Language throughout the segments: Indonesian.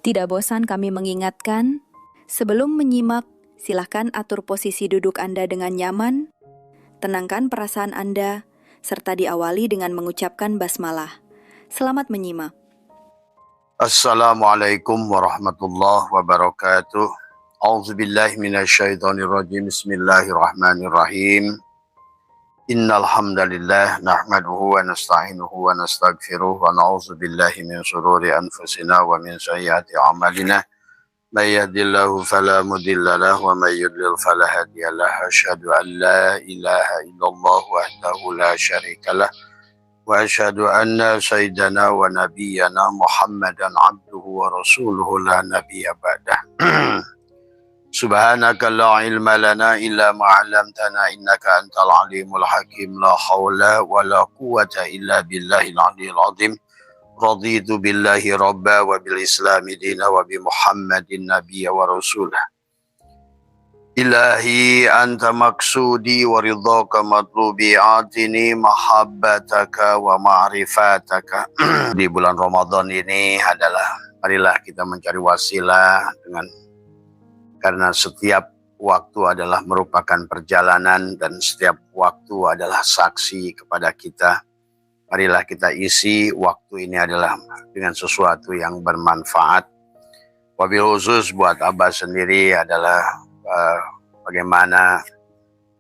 Tidak bosan kami mengingatkan, sebelum menyimak, silakan atur posisi duduk Anda dengan nyaman, tenangkan perasaan Anda, serta diawali dengan mengucapkan basmalah. Selamat menyimak. Assalamualaikum warahmatullahi wabarakatuh. A'udzubillahi minasyaitonirrajim. Bismillahirrahmanirrahim. Innal hamdalillah nahmaduhu wa nasta'inuhu wa nastaghfiruh wa na'udzubillahi min shururi anfusina wa min sayyiati a'malina. May yahdihillahu fala mudilla lahu wa may yudlil fala hadiya lahu. Asyhadu an la ilaha illallah wahdahu la syarikalah. Wa asyhadu anna sayyidana wa nabiyyana Muhammadan abduhu wa rasuluhu la nabiyya ba'dah. Subhanaka la ilma lana illa ma 'allamtana innaka antal alimul hakim. La haula wa la quwwata illa billahil aliyyil azim. Raditu billahi rabba wa bil islami dina wa bi Muhammadin nabiyya wa rasulah. Ilahi anta maksudi wa ridhaka matlubi atini mahabbataka wa ma'rifataka. Di bulan Ramadan ini adalah marilah kita mencari wasilah karena setiap waktu adalah merupakan perjalanan dan setiap waktu adalah saksi kepada kita. Marilah kita isi waktu ini adalah dengan sesuatu yang bermanfaat. Wabil khusus buat Abah sendiri adalah bagaimana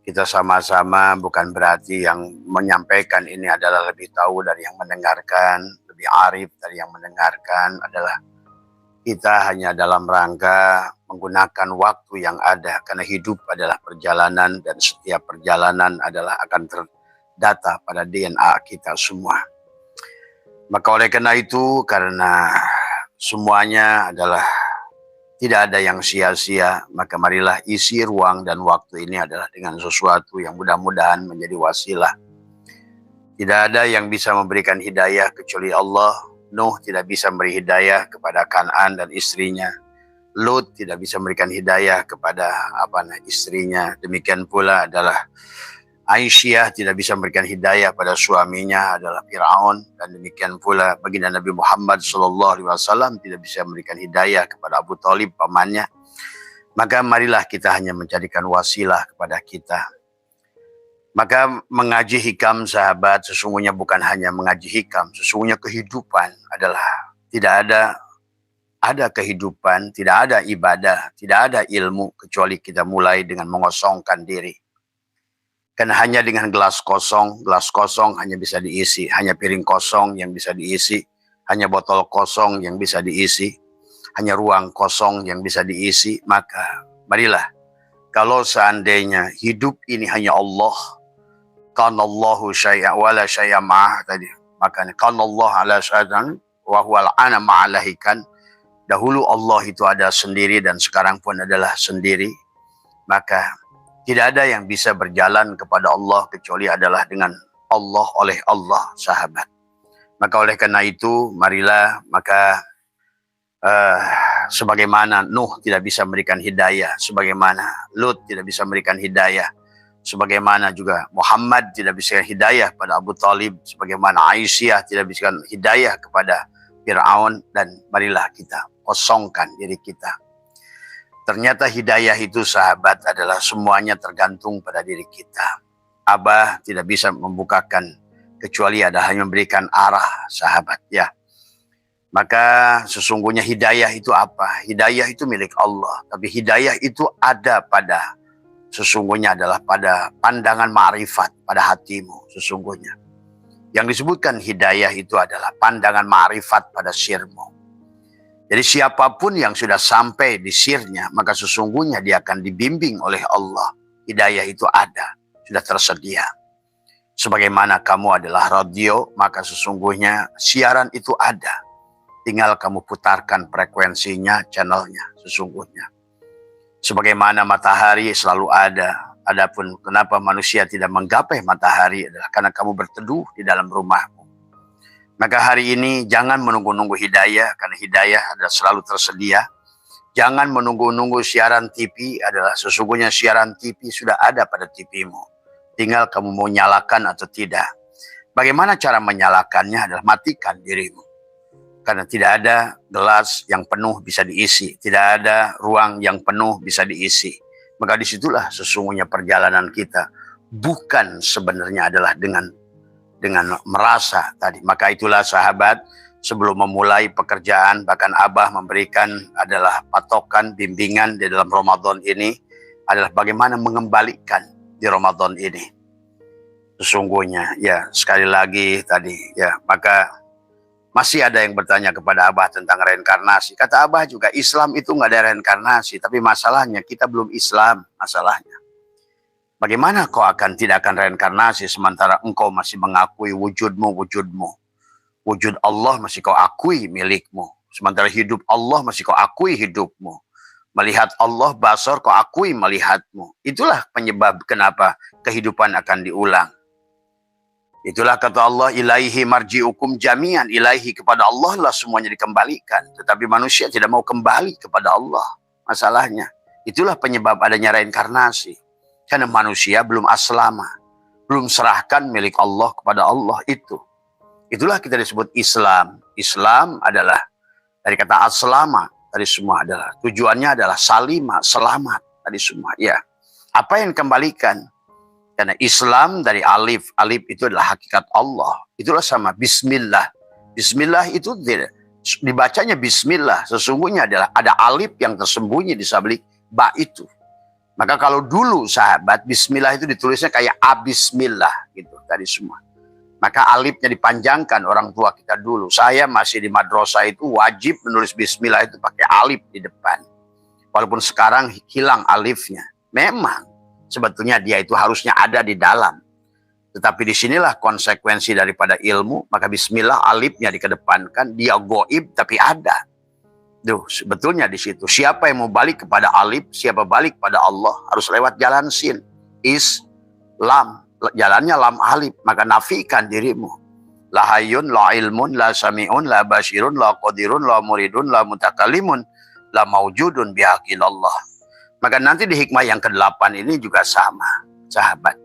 kita sama-sama, bukan berarti yang menyampaikan ini adalah lebih tahu dari yang mendengarkan, lebih arif dari yang mendengarkan, adalah kita hanya dalam rangka menggunakan waktu yang ada, karena hidup adalah perjalanan dan setiap perjalanan adalah akan terdata pada DNA kita semua. Maka oleh karena itu, karena semuanya adalah tidak ada yang sia-sia, maka marilah isi ruang dan waktu ini adalah dengan sesuatu yang mudah-mudahan menjadi wasilah. Tidak ada yang bisa memberikan hidayah kecuali Allah. Nuh tidak bisa memberi hidayah kepada Kan'an dan istrinya. Lut tidak bisa memberikan hidayah kepada istrinya. Demikian pula adalah Aisyah tidak bisa memberikan hidayah pada suaminya adalah Fir'aun, dan demikian pula baginda Nabi Muhammad SAW tidak bisa memberikan hidayah kepada Abu Thalib pamannya. Maka marilah kita hanya menjadikan wasilah kepada kita. Maka mengaji hikam, sahabat, sesungguhnya bukan hanya mengaji hikam, sesungguhnya kehidupan adalah tidak ada kehidupan, tidak ada ibadah, tidak ada ilmu kecuali kita mulai dengan mengosongkan diri. Karena hanya dengan gelas kosong hanya bisa diisi, hanya piring kosong yang bisa diisi, hanya botol kosong yang bisa diisi, hanya ruang kosong yang bisa diisi. Maka marilah, kalau seandainya hidup ini hanya Allah, kanallahu syai'a wa la syai'a ma'ah tadi, makanya kanallahu ala syai'an wa huwal ana ma'alahikan. Dahulu Allah itu ada sendiri dan sekarang pun adalah sendiri. Maka tidak ada yang bisa berjalan kepada Allah kecuali adalah dengan Allah, oleh Allah, sahabat. Maka oleh karena itu, marilah, maka sebagaimana Nuh tidak bisa memberikan hidayah, sebagaimana Lut tidak bisa memberikan hidayah, sebagaimana juga Muhammad tidak bisa hidayah pada Abu Thalib, sebagaimana Aisyah tidak bisa hidayah kepada Fir'aun, dan marilah kita kosongkan diri kita. Ternyata hidayah itu, sahabat, adalah semuanya tergantung pada diri kita. Abah tidak bisa membukakan kecuali ada hanya memberikan arah, sahabat, ya. Maka sesungguhnya hidayah itu apa? Hidayah itu milik Allah, tapi hidayah itu ada pada, sesungguhnya adalah pada pandangan ma'rifat, pada hatimu sesungguhnya. Yang disebutkan hidayah itu adalah pandangan ma'rifat pada sirmu. Jadi siapapun yang sudah sampai di sirnya, maka sesungguhnya dia akan dibimbing oleh Allah. Hidayah itu ada, sudah tersedia. Sebagaimana kamu adalah radio, maka sesungguhnya siaran itu ada. Tinggal kamu putarkan frekuensinya, channelnya, sesungguhnya. Sebagaimana matahari selalu ada. Adapun kenapa manusia tidak menggapai matahari adalah karena kamu berteduh di dalam rumahmu. Maka hari ini jangan menunggu-nunggu hidayah, karena hidayah adalah selalu tersedia. Jangan menunggu-nunggu siaran TV, adalah sesungguhnya siaran TV sudah ada pada TV-mu. Tinggal kamu mau nyalakan atau tidak. Bagaimana cara menyalakannya adalah matikan dirimu. Karena tidak ada gelas yang penuh bisa diisi, tidak ada ruang yang penuh bisa diisi. Maka disitulah sesungguhnya perjalanan kita bukan sebenarnya adalah dengan merasa tadi. Maka itulah sahabat, sebelum memulai pekerjaan, bahkan Abah memberikan adalah patokan, bimbingan di dalam Ramadan ini adalah bagaimana mengembalikan di Ramadan ini. Sesungguhnya ya sekali lagi tadi ya, maka masih ada yang bertanya kepada Abah tentang reinkarnasi. Kata Abah juga, Islam itu nggak ada reinkarnasi. Tapi masalahnya, kita belum Islam masalahnya. Bagaimana kau tidak akan reinkarnasi sementara engkau masih mengakui wujudmu. Wujud Allah masih kau akui milikmu. Sementara hidup Allah masih kau akui hidupmu. Melihat Allah basar kau akui melihatmu. Itulah penyebab kenapa kehidupan akan diulang. Itulah kata Allah, ilaihi marji'ukum jami'an, ilaihi, kepada Allah lah semuanya dikembalikan. Tetapi manusia tidak mau kembali kepada Allah. Masalahnya, itulah penyebab adanya reinkarnasi. Karena manusia belum aslama, belum serahkan milik Allah kepada Allah itu. Itulah kita disebut Islam. Islam adalah dari kata aslama, tadi semua adalah tujuannya adalah salimah, selamat tadi semua. Ya, apa yang dikembalikan? Karena Islam dari alif, alif itu adalah hakikat Allah. Itulah sama bismillah. Bismillah itu tidak dibacanya bismillah. Sesungguhnya adalah ada alif yang tersembunyi di sabalik ba itu. Maka kalau dulu sahabat, bismillah itu ditulisnya kayak abismillah gitu tadi semua. Maka alifnya dipanjangkan orang tua kita dulu. Saya masih di madrasah itu wajib menulis bismillah itu pakai alif di depan. Walaupun sekarang hilang alifnya. Memang sebetulnya dia itu harusnya ada di dalam. Tetapi disinilah konsekuensi daripada ilmu. Maka bismillah alifnya dikedepankan. Dia goib tapi ada. Duh, sebetulnya di situ. Siapa yang mau balik kepada alif, siapa balik pada Allah, harus lewat jalan sin. Islam. Jalannya lam alif. Maka nafikan dirimu. La hayyun, la ilmun, la sami'un, la basyirun, la qadirun, la muridun, la mutakalimun, la maujudun bihaqilallah. Maka nanti di hikmah yang ke-8 ini juga sama, sahabat.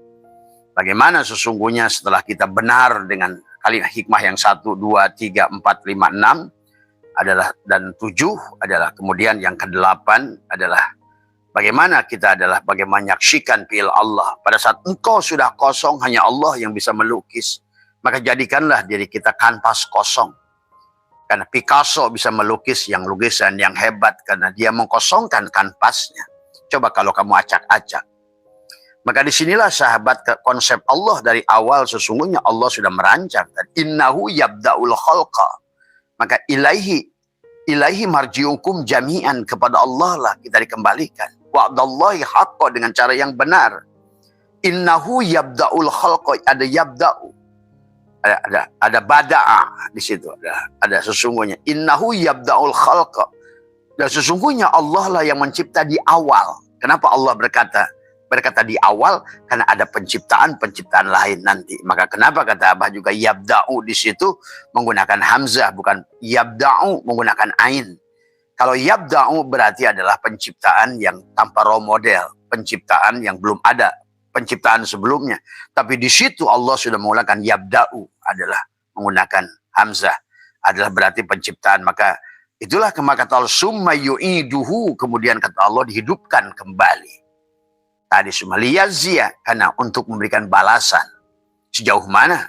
Bagaimana sesungguhnya setelah kita benar dengan kalimat hikmah yang 1, 2, 3, 4, 5, 6 adalah dan 7 adalah, kemudian yang ke-8 adalah bagaimana kita adalah bagaimana menyaksikan fi'il Allah. Pada saat engkau sudah kosong, hanya Allah yang bisa melukis. Maka jadikanlah diri kita kanvas kosong. Karena Picasso bisa melukis yang lukisan yang hebat karena dia mengkosongkan kanvasnya. Coba kalau kamu acak-acak. Maka disinilah sahabat konsep Allah dari awal, sesungguhnya Allah sudah merancang. Innahu yabda'ul khalqa. Maka ilaihi marji'ukum jami'an, kepada Allah lah kita dikembalikan. Wa'dallahi haqqa, dengan cara yang benar. Innahu yabda'ul khalqa, ada yabda'u. Ada bada'a di situ. Ada sesungguhnya. Innahu yabda'ul khalqa. Dan sesungguhnya Allah lah yang mencipta di awal. Kenapa Allah berkata di awal? Karena ada penciptaan lain nanti. Maka kenapa kata Abah juga yabda'u di situ menggunakan hamzah, bukan yabda'u menggunakan ain. Kalau yabda'u berarti adalah penciptaan yang tanpa role model, penciptaan yang belum ada penciptaan sebelumnya. Tapi di situ Allah sudah menggunakan yabda'u, adalah menggunakan hamzah, adalah berarti penciptaan. Maka itulah kata Allah summa yu'iduhu, kemudian kata Allah dihidupkan kembali. Tadi summa liyazia, karena untuk memberikan balasan. Sejauh mana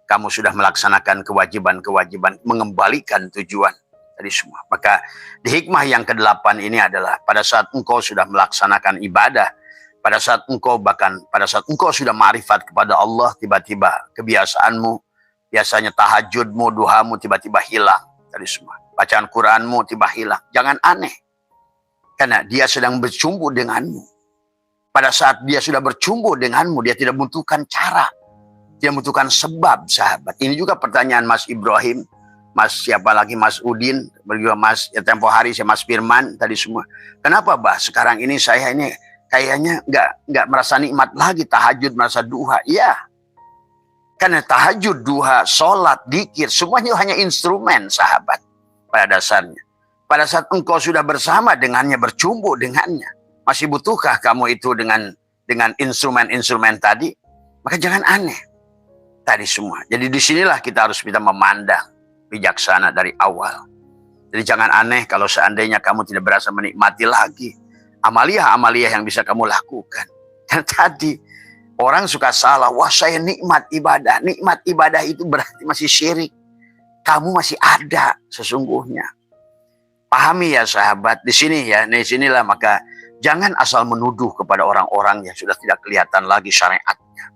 kamu sudah melaksanakan kewajiban-kewajiban, mengembalikan tujuan tadi semua. Maka di hikmah yang ke-8 ini adalah pada saat engkau sudah melaksanakan ibadah, pada saat engkau sudah ma'rifat kepada Allah, tiba-tiba kebiasaanmu, biasanya tahajudmu, duhamu tiba-tiba hilang tadi semua. Bacaan Quranmu tiba hilang. Jangan aneh. Karena dia sedang bercumbu denganmu. Pada saat dia sudah bercumbu denganmu, dia tidak membutuhkan cara. Dia membutuhkan sebab, sahabat. Ini juga pertanyaan Mas Ibrahim. Mas siapa lagi, Mas Udin. Juga Mas, ya tempo hari saya Mas Firman tadi semua. Kenapa, Bah? Sekarang ini saya ini kayaknya nggak merasa nikmat lagi. Tahajud, merasa duha. Ya. Karena tahajud, duha, sholat, dzikir, semuanya hanya instrumen, sahabat. Pada dasarnya. Pada saat engkau sudah bersama dengannya, bercumbu dengannya, masih butuhkah kamu itu dengan instrumen-instrumen tadi? Maka jangan aneh tadi semua. Jadi disinilah kita harus bisa memandang. bijaksana dari awal. Jadi jangan aneh kalau seandainya kamu tidak berasa menikmati lagi amalia-amalia yang bisa kamu lakukan. Dan tadi orang suka salah, wah saya nikmat ibadah. Nikmat ibadah itu berarti masih syirik. Kamu masih ada sesungguhnya. Pahami ya sahabat, di sini ya, di sinilah maka jangan asal menuduh kepada orang-orang yang sudah tidak kelihatan lagi syariatnya.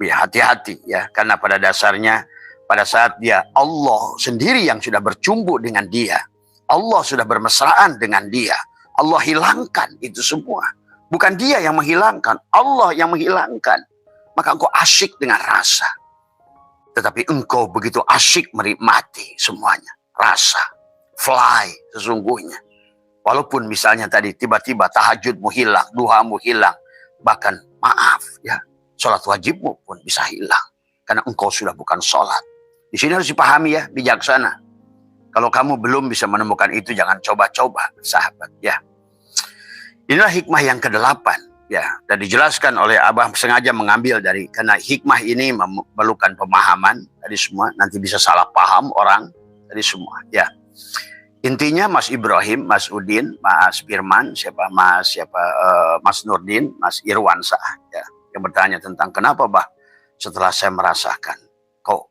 Ya hati-hati ya, karena pada dasarnya pada saat dia Allah sendiri yang sudah bercumbu dengan dia, Allah sudah bermesraan dengan dia, Allah hilangkan itu semua. Bukan dia yang menghilangkan, Allah yang menghilangkan. Maka engkau asyik dengan rasa. Tetapi engkau begitu asyik menikmati semuanya. Rasa, fly sesungguhnya. Walaupun misalnya tadi tiba-tiba tahajudmu hilang, duhamu hilang. Bahkan maaf ya, sholat wajibmu pun bisa hilang. Karena engkau sudah bukan sholat. Di sini harus dipahami ya, bijaksana. Kalau kamu belum bisa menemukan itu, jangan coba-coba, sahabat ya. Inilah hikmah yang ke-8 ya, dan dijelaskan oleh Abah sengaja mengambil dari, karena hikmah ini memerlukan pemahaman tadi semua, nanti bisa salah paham orang tadi semua ya. Intinya Mas Ibrahim, Mas Udin, Mas Firman, Mas Nurdin, Mas Irwansah ya, yang bertanya tentang kenapa Bah setelah saya merasakan kok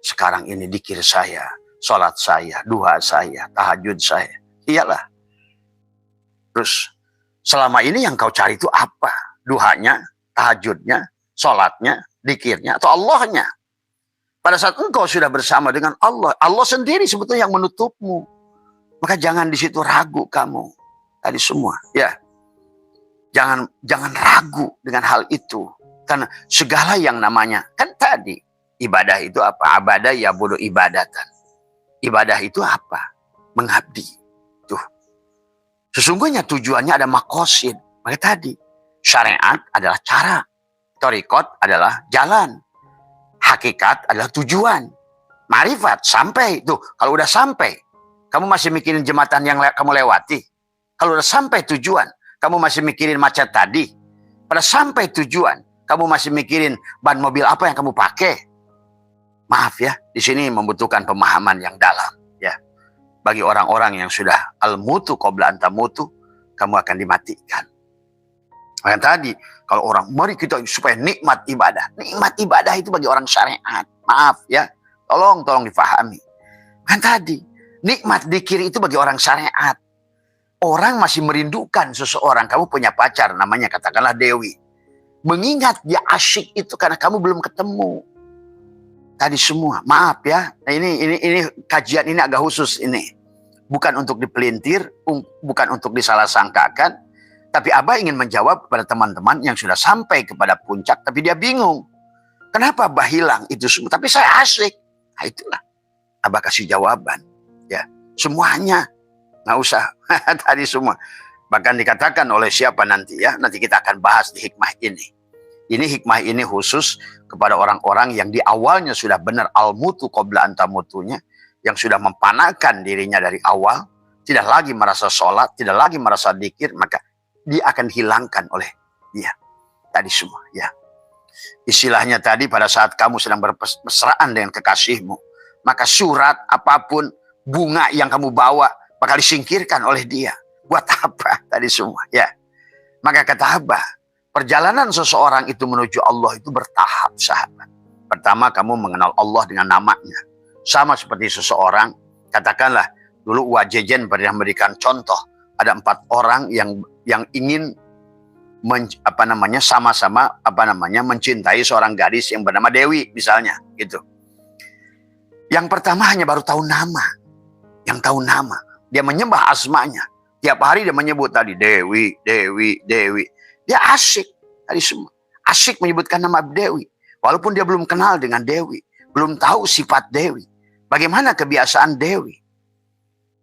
sekarang ini dikir saya, sholat saya, duha saya, tahajud saya. Iyalah. Terus selama ini yang kau cari itu apa? Duhanya, tahajudnya, sholatnya, dikirnya, atau Allahnya? Pada saat engkau sudah bersama dengan Allah, Allah sendiri sebetulnya yang menutupmu. Maka jangan di situ ragu kamu. Tadi semua, ya. Jangan ragu dengan hal itu. Karena segala yang namanya, kan tadi, ibadah itu apa? Abadah ya bodoh ibadatan. Ibadah itu apa? Mengabdi. Tuh. Sesungguhnya tujuannya ada makosid. Maka tadi, syariat adalah cara. Thariqat adalah jalan. Hakikat adalah tujuan. Ma'rifat, sampai. Tuh, kalau udah sampai, kamu masih mikirin jembatan yang kamu lewati. Kalau udah sampai tujuan, kamu masih mikirin macet tadi. Pada sampai tujuan, kamu masih mikirin ban mobil apa yang kamu pakai. Maaf ya, di sini membutuhkan pemahaman yang dalam. Ya. Bagi orang-orang yang sudah al-mutu qabla antamutu, kamu akan dimatikan. Yang tadi, kalau orang, mari kita supaya nikmat ibadah. Nikmat ibadah itu bagi orang syariat. Maaf ya, tolong difahami. Yang tadi, nikmat dzikir itu bagi orang syariat. Orang masih merindukan seseorang, kamu punya pacar, namanya katakanlah Dewi. Mengingat dia asyik itu karena kamu belum ketemu. Tadi semua, maaf ya. Nah, ini kajian ini agak khusus ini. Bukan untuk dipelintir, bukan untuk disalah-sangkakan, tapi Abah ingin menjawab kepada teman-teman yang sudah sampai kepada puncak, tapi dia bingung. Kenapa Abah hilang itu semua? Tapi saya asyik. Nah, itulah. Abah kasih jawaban. Ya, semuanya. Nggak usah. Tadi semua. Bahkan dikatakan oleh siapa nanti ya. Nanti kita akan bahas di hikmah ini. Ini hikmah ini khusus kepada orang-orang yang di awalnya sudah benar al-mutu qabla antamutunya, yang sudah mempanahkan dirinya dari awal, tidak lagi merasa sholat, tidak lagi merasa dzikir, maka dia akan hilangkan oleh dia. Tadi semua ya. Istilahnya tadi pada saat kamu sedang bermesraan dengan kekasihmu, maka surat apapun, bunga yang kamu bawa bakal disingkirkan oleh dia. Buat apa? Tadi semua ya. Maka kata Abah, perjalanan seseorang itu menuju Allah itu bertahap, sahabat. Pertama, kamu mengenal Allah dengan namanya. Sama seperti seseorang, katakanlah, dulu Wajejen pernah memberikan contoh. Ada 4 orang yang ingin sama-sama mencintai seorang gadis yang bernama Dewi, misalnya. Gitu. Yang pertama hanya baru tahu nama. Yang tahu nama. Dia menyembah asmanya. Tiap hari dia menyebut tadi, Dewi, Dewi, Dewi. Dia asyik tadi semua. Asyik menyebutkan nama Dewi. Walaupun dia belum kenal dengan Dewi. Belum tahu sifat Dewi. Bagaimana kebiasaan Dewi.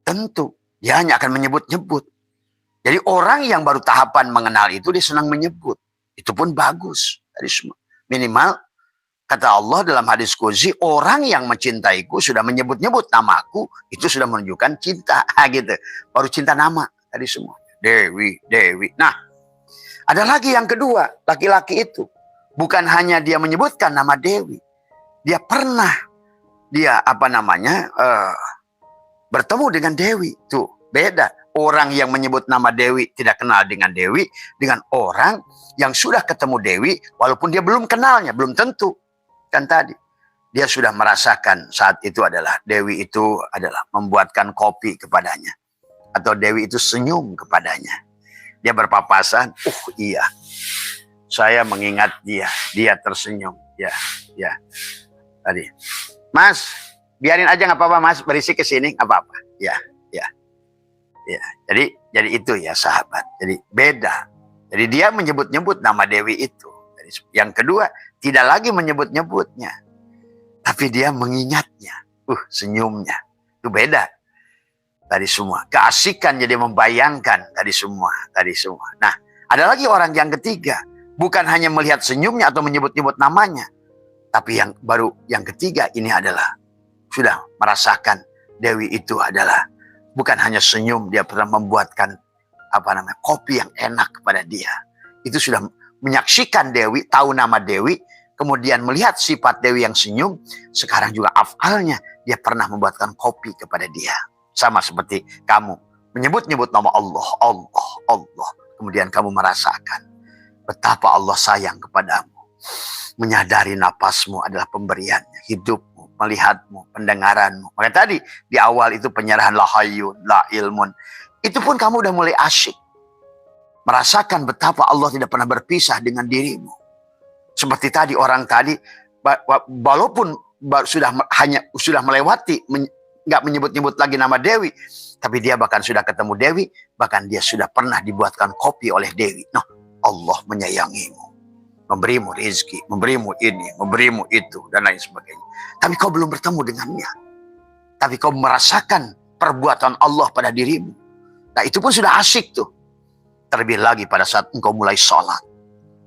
Tentu dia hanya akan menyebut-nyebut. Jadi orang yang baru tahapan mengenal itu dia senang menyebut. Itu pun bagus. Tadi semua. Minimal kata Allah dalam hadis qudsi, orang yang mencintaiku sudah menyebut-nyebut namaku, itu sudah menunjukkan cinta. Gitu. Baru cinta nama. Tadi semua. Dewi, Dewi. Nah, ada lagi yang kedua, laki-laki itu. Bukan hanya dia menyebutkan nama Dewi. Dia pernah dia bertemu dengan Dewi. Tuh, beda. Orang yang menyebut nama Dewi tidak kenal dengan Dewi, dengan orang yang sudah ketemu Dewi, walaupun dia belum kenalnya, belum tentu. Kan tadi, dia sudah merasakan saat itu adalah, Dewi itu adalah membuatkan kopi kepadanya. Atau Dewi itu senyum kepadanya. Dia berpapasan, iya, saya mengingat dia tersenyum. Ya, tadi. Mas, biarin aja nggak apa-apa Mas, berisik ke sini nggak apa-apa. Ya. Jadi itu ya sahabat. Jadi beda. Jadi dia menyebut-nyebut nama Dewi itu. Yang kedua, tidak lagi menyebut-nyebutnya, tapi dia mengingatnya. Senyumnya. Itu beda. Tadi semua. Keasikan jadi membayangkan tadi semua. Nah, ada lagi orang yang ketiga. Bukan hanya melihat senyumnya atau menyebut-nyebut namanya. Tapi yang ketiga ini adalah sudah merasakan Dewi itu adalah bukan hanya senyum, dia pernah membuatkan kopi yang enak kepada dia. Itu sudah menyaksikan Dewi, tahu nama Dewi, kemudian melihat sifat Dewi yang senyum, sekarang juga afalnya dia pernah membuatkan kopi kepada dia. Sama seperti kamu menyebut-nyebut nama Allah. Kemudian kamu merasakan betapa Allah sayang kepadamu. Menyadari napasmu adalah pemberiannya, hidupmu, melihatmu, pendengaranmu. Maka tadi di awal itu penyerahan la hayyun, la ilmun. Itu pun kamu udah mulai asyik. Merasakan betapa Allah tidak pernah berpisah dengan dirimu. Seperti tadi orang tadi, walaupun sudah melewati, nggak menyebut-nyebut lagi nama Dewi, tapi dia bahkan sudah ketemu Dewi, bahkan dia sudah pernah dibuatkan kopi oleh Dewi. Nah, Allah menyayangimu, memberimu rezeki, memberimu ini, memberimu itu, dan lain sebagainya. Tapi kau belum bertemu dengannya. Tapi kau merasakan perbuatan Allah pada dirimu. Nah, itu pun sudah asyik tuh. Terlebih lagi pada saat engkau mulai sholat.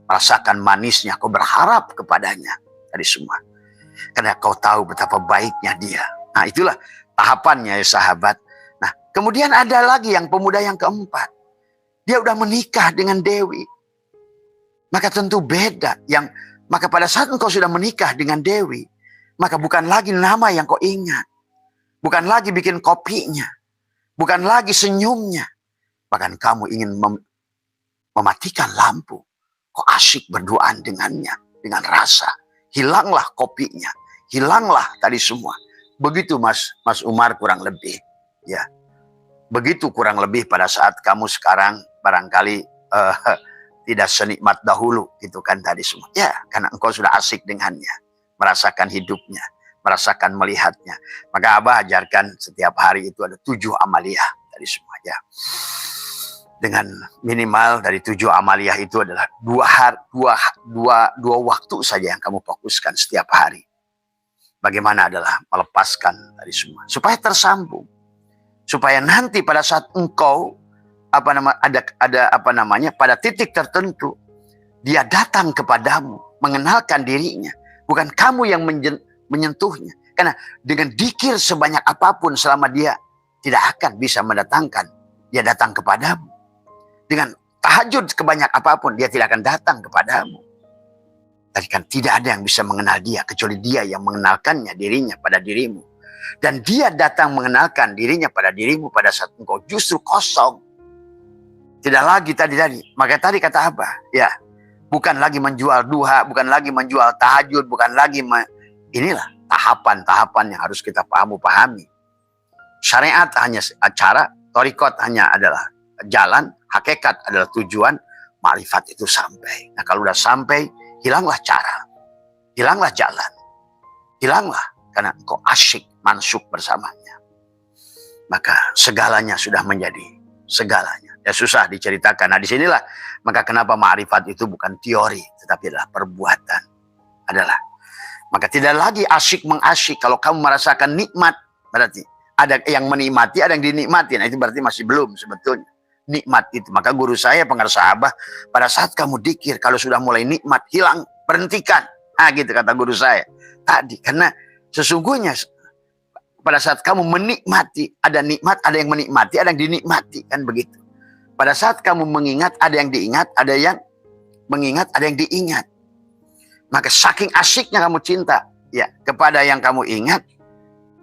Merasakan manisnya, kau berharap kepadanya. Tadi semua. Karena kau tahu betapa baiknya dia. Nah, itulah tahapannya ya sahabat. Nah, kemudian ada lagi yang pemuda yang keempat. Dia udah menikah dengan Dewi. Maka tentu beda. Maka pada saat engkau sudah menikah dengan Dewi, maka bukan lagi nama yang kau ingat. Bukan lagi bikin kopinya. Bukan lagi senyumnya. Bahkan kamu ingin mematikan lampu. Kau asyik berduaan dengannya. Dengan rasa. Hilanglah kopinya. Hilanglah tadi semua. Begitu Mas Umar kurang lebih. Ya. Begitu kurang lebih pada saat kamu sekarang barangkali tidak senikmat dahulu gitu kan tadi semua. Ya, karena engkau sudah asik dengannya. Merasakan hidupnya. Merasakan melihatnya. Maka Abah ajarkan setiap hari itu ada 7 amaliyah tadi semua ya. Dengan minimal dari 7 amaliyah itu adalah 2 waktu saja yang kamu fokuskan setiap hari. Bagaimana adalah melepaskan tadi semua. Supaya tersambung. Supaya nanti pada saat engkau pada titik tertentu dia datang kepadamu, mengenalkan dirinya, bukan kamu yang menyentuhnya. Karena dengan dikir sebanyak apapun selama dia tidak akan bisa mendatangkan dia datang kepadamu. Dengan tahajud sebanyak apapun dia tidak akan datang kepadamu. Tadi kan tidak ada yang bisa mengenal dia kecuali dia yang mengenalkannya dirinya pada dirimu. Dan dia datang mengenalkan dirinya pada dirimu pada saat engkau justru kosong. Tidak lagi tadi. Maka tadi kata Abah, ya, bukan lagi menjual duha, bukan lagi menjual tahajud, bukan lagi inilah tahapan-tahapan yang harus kita pahami. Syariat hanya acara, thariqat hanya adalah jalan, hakikat adalah tujuan, makrifat itu sampai. Nah, kalau udah sampai, hilanglah cara, hilanglah jalan, hilanglah karena engkau asyik mansuk bersamanya. Maka segalanya sudah menjadi segalanya. Ya susah diceritakan. Nah disinilah maka kenapa ma'rifat itu bukan teori tetapi adalah perbuatan. Maka tidak lagi asyik mengasyik. Kalau kamu merasakan nikmat berarti ada yang menikmati, ada yang dinikmati. Nah itu berarti masih belum sebetulnya nikmat itu. Maka guru saya pengarsa Abah, pada saat kamu dikir kalau sudah mulai nikmat hilang, berhentikan. Ah gitu kata guru saya tadi. Karena sesungguhnya pada saat kamu menikmati, ada nikmat, ada yang menikmati, ada yang dinikmati, kan begitu. Pada saat kamu mengingat, ada yang diingat, ada yang mengingat, ada yang diingat. Maka saking asyiknya kamu cinta ya kepada yang kamu ingat,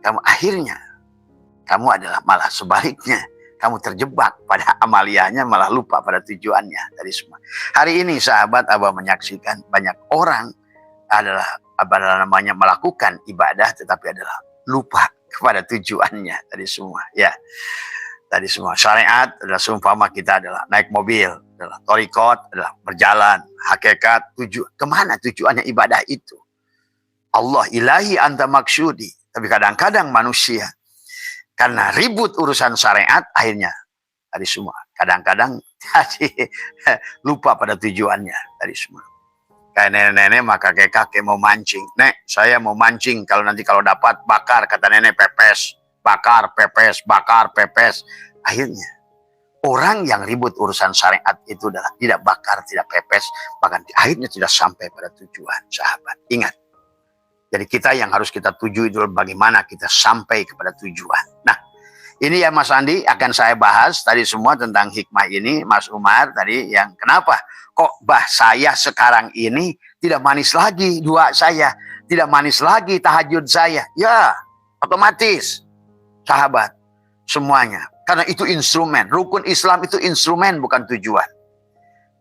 kamu adalah malah sebaliknya. Kamu terjebak pada amaliyahnya, malah lupa pada tujuannya dari semua. Hari ini sahabat, Abah menyaksikan banyak orang adalah melakukan ibadah tetapi adalah lupa kepada tujuannya tadi semua. Ya, tadi semua syariat adalah seumpama kita adalah naik mobil, adalah thariqat, adalah berjalan. Hakikat kemana tujuannya ibadah itu? Allah ilahi anta maksudi. Tapi kadang-kadang manusia karena ribut urusan syariat, akhirnya tadi semua. Kadang-kadang lupa pada tujuannya tadi semua. Kayak nenek-nenek maka kakek mau mancing. Nek, saya mau mancing. Kalau dapat bakar, kata nenek, pepes. Bakar, pepes, bakar, pepes. Akhirnya orang yang ribut urusan syariat itu adalah tidak bakar, tidak pepes. Bahkan akhirnya tidak sampai pada tujuan, sahabat. Ingat. Jadi kita yang harus kita tuju itu bagaimana kita sampai kepada tujuan. Nah, ini ya Mas Andi akan saya bahas tadi semua tentang hikmah ini. Mas Umar tadi yang kenapa kok saya sekarang ini tidak manis lagi dua saya. Tidak manis lagi tahajud saya. Ya, otomatis sahabat semuanya. Karena itu instrumen. Rukun Islam itu instrumen bukan tujuan.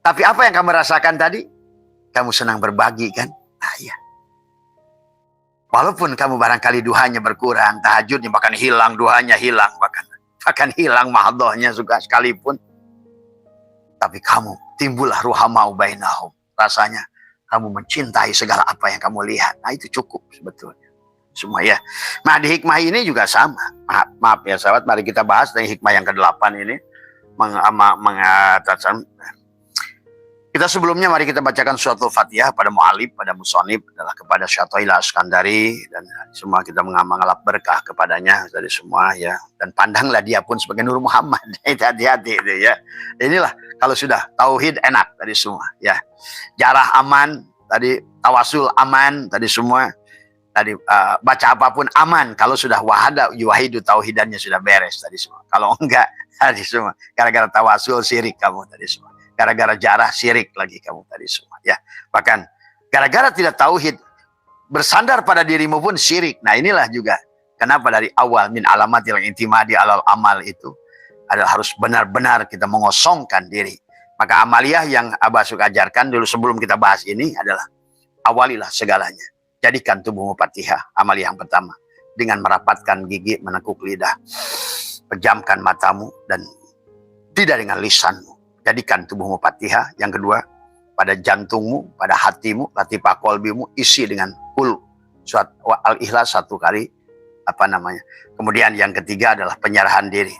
Tapi apa yang kamu rasakan tadi? Kamu senang berbagi kan? Nah iya. Walaupun kamu barangkali duhanya berkurang, tahajudnya bahkan hilang, duhanya hilang, bahkan hilang mahdohnya juga sekalipun. Tapi kamu timbullah ruhamau bainahum. Rasanya kamu mencintai segala apa yang kamu lihat. Nah itu cukup sebetulnya. Semua ya. Nah di hikmah ini juga sama. Maaf ya sahabat, mari kita bahas dari hikmah yang ke-8 ini. Mengatakan kita sebelumnya mari kita bacakan suatu Fatihah pada mu'alib, pada musonib adalah kepada Syatoila Askandari dan semua kita mengalap berkah kepadanya dari semua ya, dan pandanglah dia pun sebagai Nur Muhammad. Hati-hati itu ya. Inilah kalau sudah tauhid enak tadi semua ya. Jarah aman, tadi tawasul aman tadi semua. Tadi baca apapun aman kalau sudah wahada yuwahidu tauhidannya sudah beres tadi semua. Kalau enggak tadi semua gara-gara tawasul syirik kamu tadi semua. Gara-gara jarah syirik lagi kamu tadi semua ya. Bahkan gara-gara tidak tauhid bersandar pada dirimu pun syirik. Nah inilah juga kenapa dari awal min alamatil intimadi alal amal itu adalah harus benar-benar kita mengosongkan diri. Maka amaliyah yang Abah suka ajarkan dulu sebelum kita bahas ini adalah awalilah segalanya. Jadikan tubuhmu Fatihah, amaliyah yang pertama. Dengan merapatkan gigi, menekuk lidah, pejamkan matamu dan tidak dengan lisanmu. Jadikan tubuhmu Fatihah. Yang kedua, pada jantungmu, pada hatimu, latifah kolbimu, isi dengan surat al-ikhlas 1 kali. Kemudian yang ketiga adalah penyerahan diri.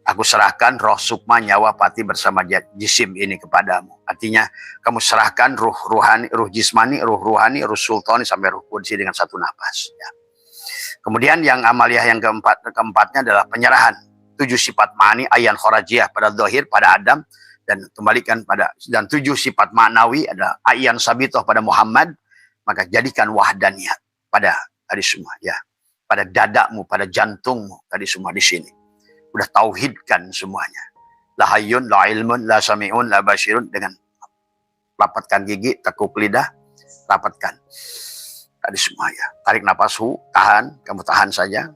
Aku serahkan roh sukma nyawa pati bersama jisim ini kepadamu. Artinya kamu serahkan ruh ruhani, ruh jismani, ruh ruhani, ruh sultani sampai ruh kudsi dengan satu napas. Ya. Kemudian yang amaliyah yang keempatnya adalah penyerahan 7 sifat ma'ani ayan khorajiyah pada zahir pada Adam dan kembalikan dan 7 sifat ma'nawi adalah ayan sabitoh pada Muhammad. Maka jadikan wahdaniyah pada tadi semua ya. Pada dadamu, pada jantungmu tadi semua di sini. Udah tauhidkan semuanya. La hayyun, la ilmun, la sami'un, la basyirun. Dengan rapatkan gigi, tekuk lidah, rapatkan. Tadi semua ya. Tarik napas, tahan. Kamu tahan saja.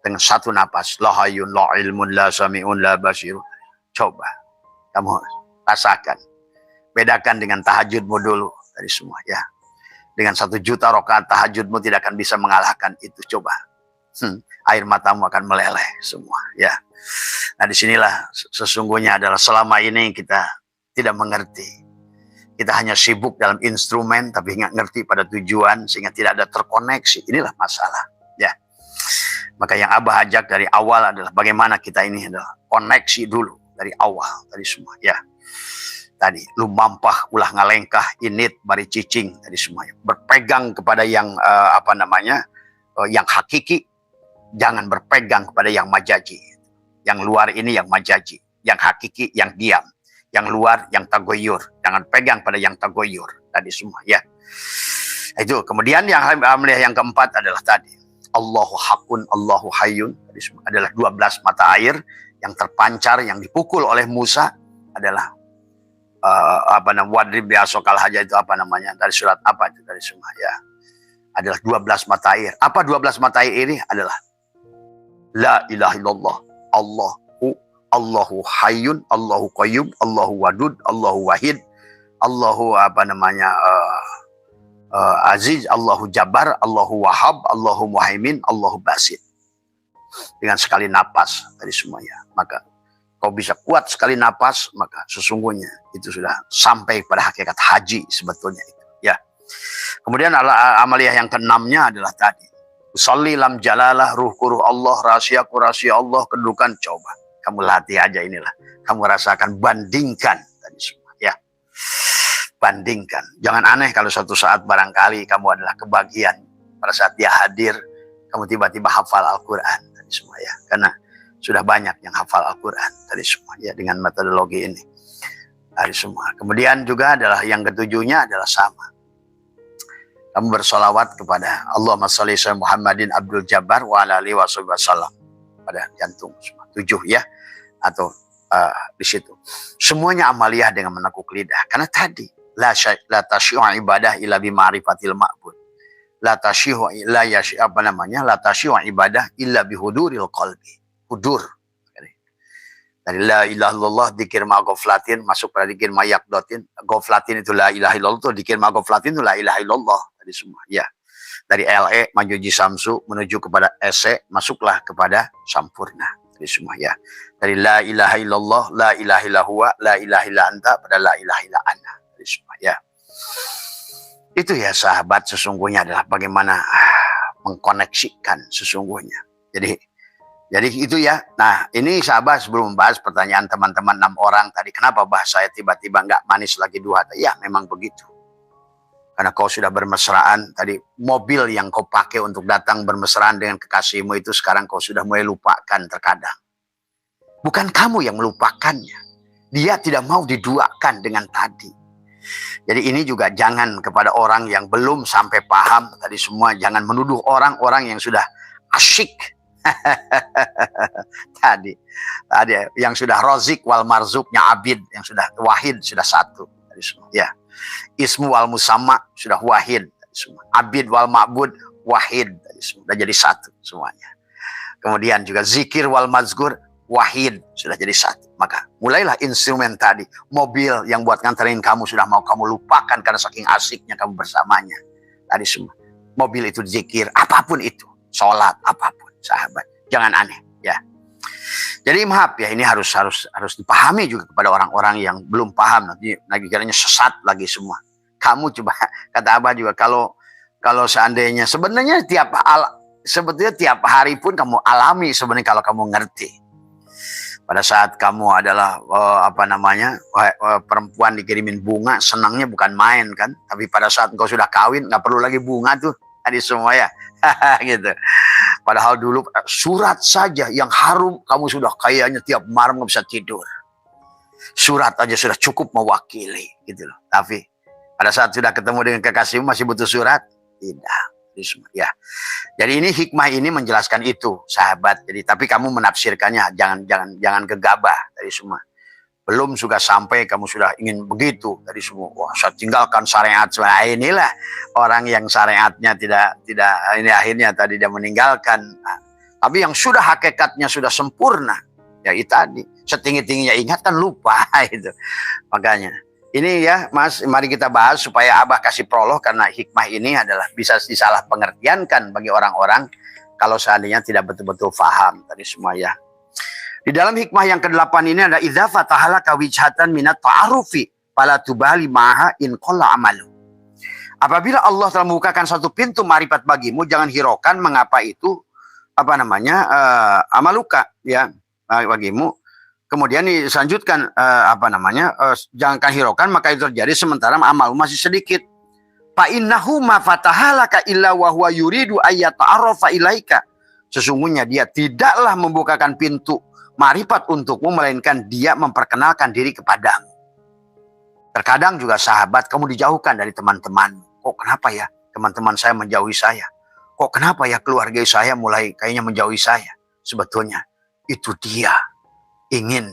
Dengan satu napas. La hayyun, la ilmun, la sami'un, la basyirun. Coba. Kamu rasakan. Bedakan dengan tahajudmu dulu. Tadi semua ya. Dengan 1 juta rakaat tahajudmu tidak akan bisa mengalahkan itu. Coba. Air matamu akan meleleh semua ya. Nah disinilah sesungguhnya adalah selama ini kita tidak mengerti. Kita hanya sibuk dalam instrumen tapi nggak ngerti pada tujuan sehingga tidak ada terkoneksi. Inilah masalah ya. Maka yang Abah ajak dari awal adalah bagaimana kita ini adalah koneksi dulu dari awal tadi semua ya. Tadi lu mampah ulah ngalengkah init bari cicing tadi semuanya. Berpegang kepada yang yang hakiki. Jangan berpegang kepada yang majaji. Yang luar ini yang majaji. Yang hakiki yang diam. Yang luar yang tagoyur. Jangan pegang pada yang tagoyur. Tadi semua ya. Itu. Kemudian yang keempat adalah tadi. Allahu hakun, Allahu hayyun. Tadi semua adalah 12 mata air. Yang terpancar, yang dipukul oleh Musa. Adalah. Wadrib biasokal haja itu dari surat apa itu dari semua ya. adalah 12 mata air. Apa 12 mata air ini? Adalah la ilaha illallah, Allahu hayyun, Allahu qayyum, Allahu wadud, Allahu wahid, Allahu aziz, Allahu jabbar, Allahu wahhab, Allahu muhaimin, Allahu basit. Dengan sekali napas tadi semuanya. Maka kau bisa kuat sekali napas, maka sesungguhnya itu sudah sampai pada hakikat haji sebetulnya itu. Ya. Kemudian amaliyah yang keenamnya adalah tadi. Usolli lam jalalah, ruhku ruh Allah, rahasiaku rahasia Allah, kedudukan. Coba kamu latih aja inilah. Kamu rasakan, bandingkan tadi semua. Ya. Bandingkan. Jangan aneh kalau suatu saat barangkali kamu adalah kebagian. Pada saat dia hadir, kamu tiba-tiba hafal Al-Quran tadi semua ya. Karena sudah banyak yang hafal Al-Quran tadi semua ya, dengan metodologi ini tadi semua. Kemudian juga adalah yang ketujuhnya adalah sama. Kamu bersolawat kepada Allahumma sholli ala Muhammadin Abdul Jabbar wa ala alihi wasallam pada jantung semua. 7 ya, atau di situ. Semuanya amaliyah dengan menekuk lidah. Karena tadi la tasyi'u ibadah illa bi ma'rifatil ma'bud. La tasyi'u ibadah illa bi huduril qalbi. Hudur. Dari la ilaha illallah dikir ma ghaflatin masuk pada dikir ma yaqdatin. Ghaflatin itu la ilaha illallah, itu dikir ma ghaflatin itu la ilaha illallah tadi semua. Ya. Dari LE majuji samsu menuju kepada SE masuklah kepada sampurna tadi semua ya. Dari la ilaha illallah, la ilaha illa huwa, la ilaha illa anta pada la ilaha illa ana tadi semua ya. Itu ya sahabat, sesungguhnya adalah bagaimana mengkoneksikan sesungguhnya. Jadi itu ya. Nah ini sahabat, sebelum membahas pertanyaan teman-teman 6 orang tadi, kenapa bahasa saya tiba-tiba nggak manis lagi 2? Ya memang begitu. Karena kau sudah bermesraan tadi, mobil yang kau pakai untuk datang bermesraan dengan kekasihmu itu sekarang kau sudah mulai lupakan terkadang. Bukan kamu yang melupakannya. Dia tidak mau diduakan dengan tadi. Jadi ini juga jangan kepada orang yang belum sampai paham tadi semua, jangan menuduh orang-orang yang sudah asyik tadi yang sudah rozik wal marzuknya abid, yang sudah wahid sudah satu tadi semua ya. Ismu wal musamma sudah wahid tadi semua. Abid wal ma'bud wahid tadi semua. Sudah jadi satu semuanya. Kemudian juga zikir wal mazkur wahid sudah jadi satu. Maka mulailah instrumen tadi, mobil yang buat nganterin kamu sudah mau kamu lupakan karena saking asiknya kamu bersamanya tadi semua. Mobil itu zikir, apapun itu, sholat, apapun sahabat, jangan aneh ya. Jadi maaf ya, ini harus dipahami juga kepada orang-orang yang belum paham, nanti kiranya sesat lagi semua. Kamu coba, kata Abah juga, kalau seandainya sebenarnya sebetulnya tiap hari pun kamu alami sebenarnya kalau kamu ngerti. Pada saat kamu adalah perempuan dikirimin bunga, senangnya bukan main kan. Tapi pada saat engkau sudah kawin, nggak perlu lagi bunga tuh tadi semua ya. Gitu. Padahal dulu surat saja yang harum kamu sudah kayaknya tiap malam nggak bisa tidur. Surat aja sudah cukup mewakili gitu loh. Tapi pada saat sudah ketemu dengan kekasihmu masih butuh surat? Tidak. Ya. Jadi ini hikmah ini menjelaskan itu, sahabat. Jadi tapi kamu menafsirkannya jangan gegabah dari semua. Belum juga sampai kamu sudah ingin begitu dari semua. Wah, saya tinggalkan syariat. Nah, inilah orang yang syariatnya tidak ini akhirnya tadi dia meninggalkan. Nah, tapi yang sudah hakikatnya sudah sempurna, ya itu tadi. Setinggi-tingginya ingat kan lupa itu. Makanya ini ya Mas, mari kita bahas supaya Abah kasih prolog, karena hikmah ini adalah bisa disalah pengertiankan bagi orang-orang kalau seandainya tidak betul-betul paham tadi semua ya. Di dalam hikmah yang ke-8 ini ada idza fatahala kawijhatan minat ta'arufi fala tubali maha in qalla amalu. Apabila Allah telah membukakan satu pintu marifat bagimu, jangan hiraukan mengapa itu amaluka ya bagimu. Kemudian dilanjutkan jangan hiraukan maka itu terjadi sementara amal masih sedikit. Fa innahu ma fatahalaka illa wa huwa yuridu ayyata'arrafa ilaika. Sesungguhnya dia tidaklah membukakan pintu marifat untukmu melainkan dia memperkenalkan diri kepadamu. Terkadang juga sahabat kamu dijauhkan dari teman-teman. Kok kenapa ya teman-teman saya menjauhi saya? Kok kenapa ya keluarga saya mulai kayaknya menjauhi saya? Sebetulnya itu dia ingin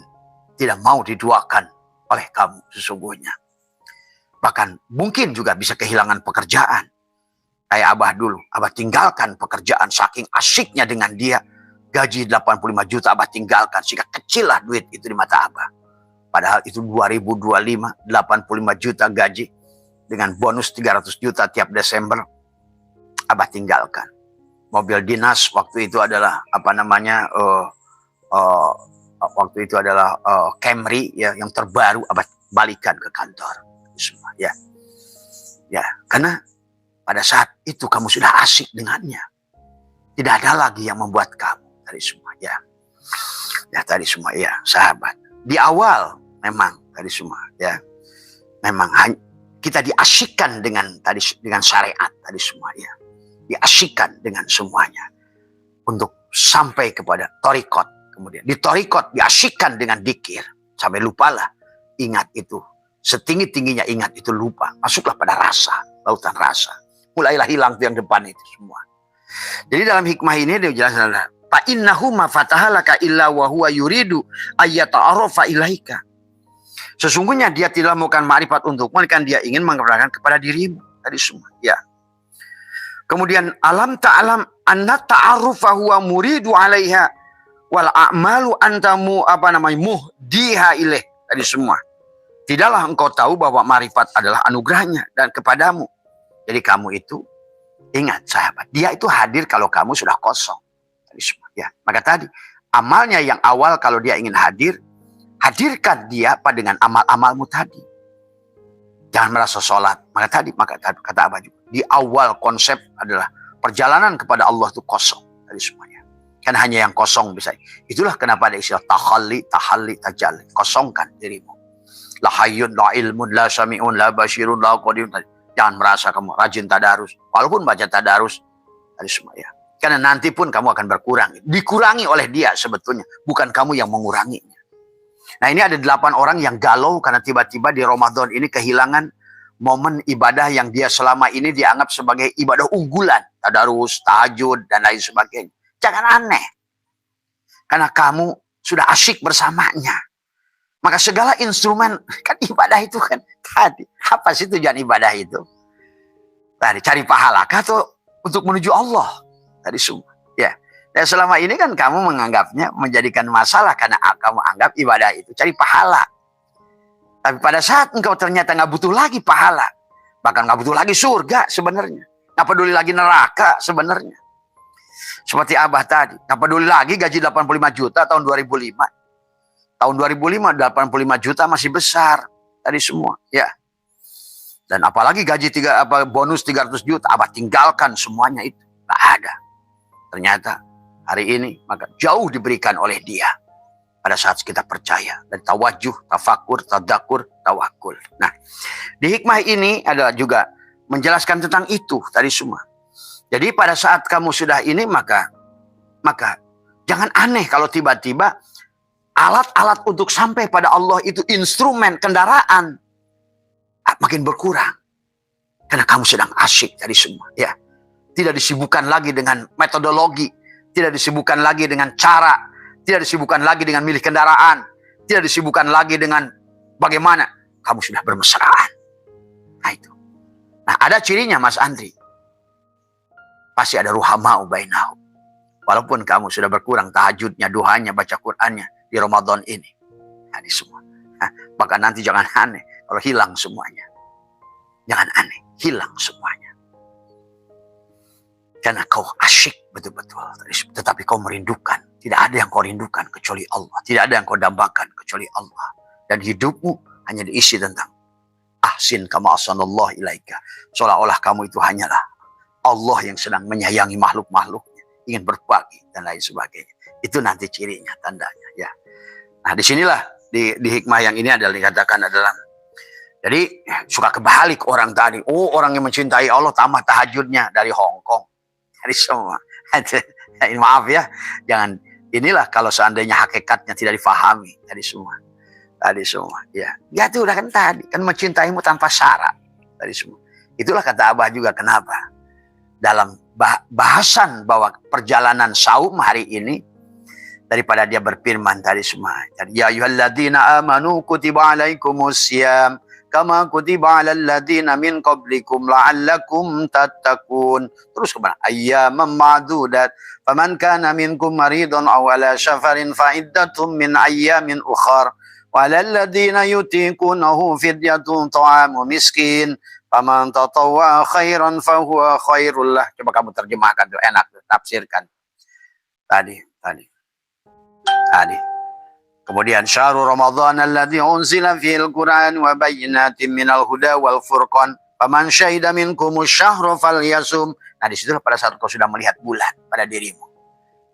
tidak mau diduakan oleh kamu sesungguhnya. Bahkan mungkin juga bisa kehilangan pekerjaan. Kayak Abah dulu. Abah tinggalkan pekerjaan saking asyiknya dengan dia. Gaji 85 juta Abah tinggalkan. Sehingga kecil lah duit itu di mata Abah. Padahal itu 2025, 85 juta gaji. Dengan bonus 300 juta tiap Desember. Abah tinggalkan. Mobil dinas waktu itu adalah waktu itu adalah Camry ya, yang terbaru. Abah balikan ke kantor. Semua ya. Ya, karena pada saat itu kamu sudah asyik dengannya. Tidak ada lagi yang membuat kamu tadi semua ya. Ya tadi semua ya, sahabat. Di awal memang tadi semua ya. Memang kita diasyikkan dengan syariat tadi semua ya. Diasyikkan dengan semuanya untuk sampai kepada torikot. Kemudian di torikot diasyikkan dengan dikir. Sampai lupalah ingat itu. Setinggi-tingginya ingat itu lupa. Masuklah pada rasa, lautan rasa. Mulailah hilang yang depan itu semua. Jadi dalam hikmah ini dia jelaskan, fa innahu ma fatahalaka illa wa huwa yuridu ayyata'arafa ilaika. Sesungguhnya dia tidak melakukan ma'rifat untukmu, melainkan dia ingin mengenalkan kepada dirimu. Tadi semua, ya. Kemudian alam ta'alam anna ta'arufa huwa muridu 'alaiha wal a'malu antamu muhdiha ilaih. Tadi semua. Tidaklah engkau tahu bahwa ma'rifat adalah anugerahnya dan kepadamu. Jadi kamu itu ingat sahabat, dia itu hadir kalau kamu sudah kosong. Tadi semua, ya. Maka tadi amalnya yang awal kalau dia ingin hadir, hadirkan dia dengan amal-amalmu tadi. Jangan merasa sholat. Maka kata Abah juga, di awal konsep adalah perjalanan kepada Allah itu kosong. Tadi semuanya. Kan hanya yang kosong bisa. Itulah kenapa ada istilah tahalli, tajalli. Kosongkan dirimu. La hayyun, la ilmun, la sami'un, la basyirun, la qadirun. Jangan merasa kamu rajin tadarus. Walaupun baca tadarus. Tadi semua ya. Karena nanti pun kamu akan berkurang. Dikurangi oleh dia sebetulnya. Bukan kamu yang menguranginya. Nah ini ada 8 orang yang galau karena tiba-tiba di Ramadan ini kehilangan momen ibadah yang dia selama ini dianggap sebagai ibadah unggulan. Tadarus, tahajud, dan lain sebagainya. Jangan aneh. Karena kamu sudah asyik bersamanya. Maka segala instrumen, kan ibadah itu kan tadi. Apa sih tujuan ibadah itu? Tadi cari pahala atau untuk menuju Allah? Tadi semua. Ya. Dan selama ini kan kamu menganggapnya menjadikan masalah karena kamu anggap ibadah itu cari pahala. Tapi pada saat engkau ternyata nggak butuh lagi pahala, bahkan nggak butuh lagi surga sebenarnya, nggak peduli lagi neraka sebenarnya. Seperti Abah tadi, nggak peduli lagi gaji 85 juta tahun 2005. Tahun 2005 85 juta masih besar tadi semua, ya. Dan apalagi gaji bonus 300 juta, Abah tinggalkan semuanya itu, nggak ada. Ternyata hari ini maka jauh diberikan oleh dia pada saat kita percaya dan tawajuh, tafakur, tadakur, tawakul. Nah, di hikmah ini adalah juga menjelaskan tentang itu tadi semua. Jadi pada saat kamu sudah ini maka jangan aneh kalau tiba-tiba alat-alat untuk sampai pada Allah itu instrumen kendaraan makin berkurang karena kamu sedang asyik tadi semua, ya. Tidak disibukkan lagi dengan metodologi, tidak disibukkan lagi dengan cara, tidak disibukkan lagi dengan milih kendaraan, tidak disibukkan lagi dengan bagaimana kamu sudah bermesraan. Nah itu. Nah ada cirinya Mas Andri. Pasti ada ruhamau bainahu. Walaupun kamu sudah berkurang tahajudnya, duhanya, baca Qur'annya di Ramadan ini. Nah, ini semua. Nah, maka nanti jangan aneh kalau hilang semuanya. Jangan aneh, hilang semuanya. Karena kau asyik betul-betul. Tetapi kau merindukan. Tidak ada yang kau rindukan kecuali Allah. Tidak ada yang kau dambakan kecuali Allah. Dan hidupmu hanya diisi tentang ahsin kama ahsanallahu ilaika. Seolah-olah kamu itu hanyalah Allah yang sedang menyayangi makhluk-makhluknya. Ingin berbagi dan lain sebagainya. Itu nanti cirinya, tandanya. Ya. Nah disinilah di hikmah yang ini adalah dikatakan adalah. Jadi suka kebalik orang tadi. Oh orang yang mencintai Allah tambah tahajudnya dari Hong Kong. Dari semua. Maaf ya. Jangan. Inilah kalau seandainya hakikatnya tidak difahami. Tadi semua. Ya. Ya itu udah kan tadi. Kan mencintaimu tanpa syarat. Tadi semua. Itulah kata Abah juga kenapa. Dalam bahasan bahwa perjalanan saum hari ini. Daripada dia berfirman tadi semua. Ya ayyuhalladzina amanu kutiba alaikumusiyam. kama kutiba 'alal ladzina min qablikum la'allakum tattaqun. Terus kemana? Ayyaman ma'dudat. Faman kana minkum maridun aw 'ala safarin fa iddatum min ayyamin ukhar. Wa 'alal ladzina yutiqunahu fidyatun ta'amu miskin. Faman tatawwa khairan fahuwa khairul lah. Coba kamu terjemahkan tuh, enak tuh, tafsirkan. Tadi. Kemudian syahrul Ramadan alladzi unzila fihil Qur'an wa bayyinatin minal huda wal furqan. Faman syahida minkumus syahra falyasum. Nah, di situ pada saat kau sudah melihat bulan pada dirimu,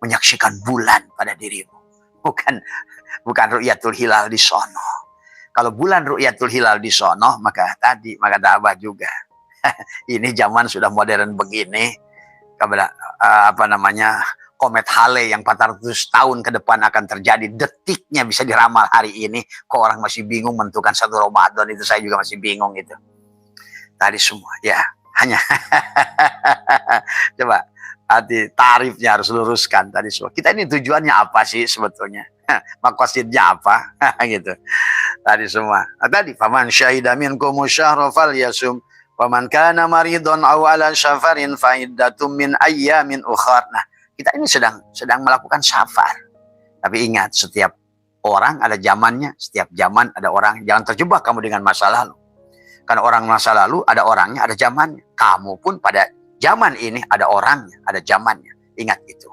menyaksikan bulan pada dirimu. Bukan ru'yatul hilal di sono. Kalau bulan ru'yatul hilal di sono, maka Abah juga. Ini zaman sudah modern begini. Komet Halley yang 400 tahun ke depan akan terjadi, detiknya bisa diramal hari ini. Kok orang masih bingung menentukan satu Ramadan, itu saya juga masih bingung itu. Tadi semua, ya hanya coba tarifnya harus luruskan tadi semua. Kita ini tujuannya apa sih sebetulnya? Maqasidnya apa? Gitu. Tadi semua. Tadi faman syahida minkum syahra falyasum wa man kana maridun aw ala safarin fa iddatum min ayyamin ukhar. Nah, kita ini sedang melakukan safar. Tapi ingat, setiap orang ada zamannya, setiap zaman ada orang. Jangan terjebak kamu dengan masa lalu. Karena orang masa lalu ada orangnya, ada zamannya. Kamu pun pada zaman ini ada orangnya, ada zamannya. Ingat itu.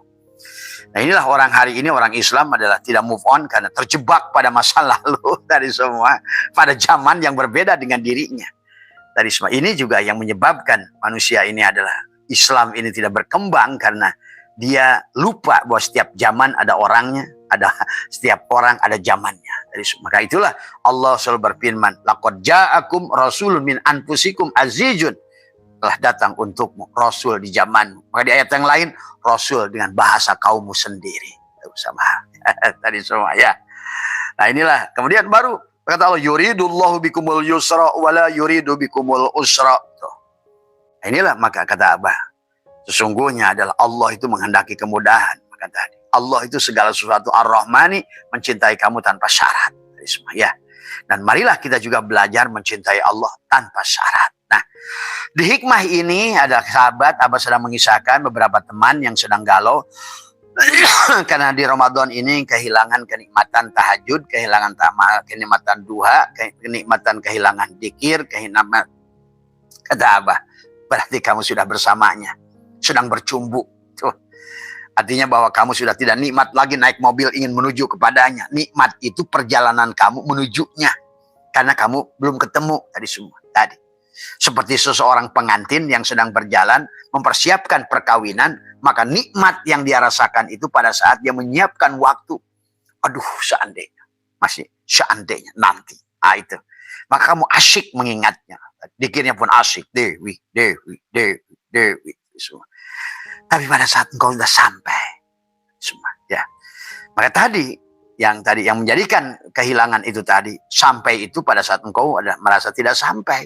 Nah, inilah orang hari ini, orang Islam adalah tidak move on karena terjebak pada masa lalu dari semua, pada zaman yang berbeda dengan dirinya. Dari semua ini juga yang menyebabkan manusia ini adalah Islam ini tidak berkembang karena dia lupa bahwa setiap zaman ada orangnya, setiap orang ada zamannya. Dari semua. Maka itulah Allah selalu berfirman, laqad ja'akum rasulun min anfusikum azizun. Telah datang untukmu Rasul di zamanmu. Maka di ayat yang lain, Rasul dengan bahasa kaummu sendiri. Sama tadi semua ya. Nah, inilah. Kemudian baru kata Allah, yuridullahu bikumul yusra wala yuridu bikumul usra. Nah, inilah maka kata Abah, sesungguhnya adalah Allah itu menghendaki kemudahan. Maka tadi Allah itu segala sesuatu ar-Rahmani, mencintai kamu tanpa syarat. Tadi semua ya. Dan marilah kita juga belajar mencintai Allah tanpa syarat. Nah, di hikmah ini ada sahabat, Abah sedang mengisahkan beberapa teman yang sedang galau karena di Ramadan ini kehilangan kenikmatan tahajud, kenikmatan duha, kehilangan dzikir, kata Abah, berarti kamu sudah bersamanya, sedang bercumbu. Tuh. Artinya bahwa kamu sudah tidak nikmat lagi naik mobil ingin menuju kepadanya. Nikmat itu perjalanan kamu menujunya. Karena kamu belum ketemu tadi semua. Tadi. Seperti seseorang pengantin yang sedang berjalan mempersiapkan perkawinan, maka nikmat yang dia rasakan itu pada saat dia menyiapkan waktu. Aduh, seandainya. Masih seandainya nanti. Ah, itu. Maka kamu asyik mengingatnya. Dikirnya pun asyik. Dewi. Semua. Tapi pada saat engkau sudah sampai, semua, ya. Maka tadi yang menjadikan kehilangan itu tadi, sampai itu pada saat engkau merasa tidak sampai.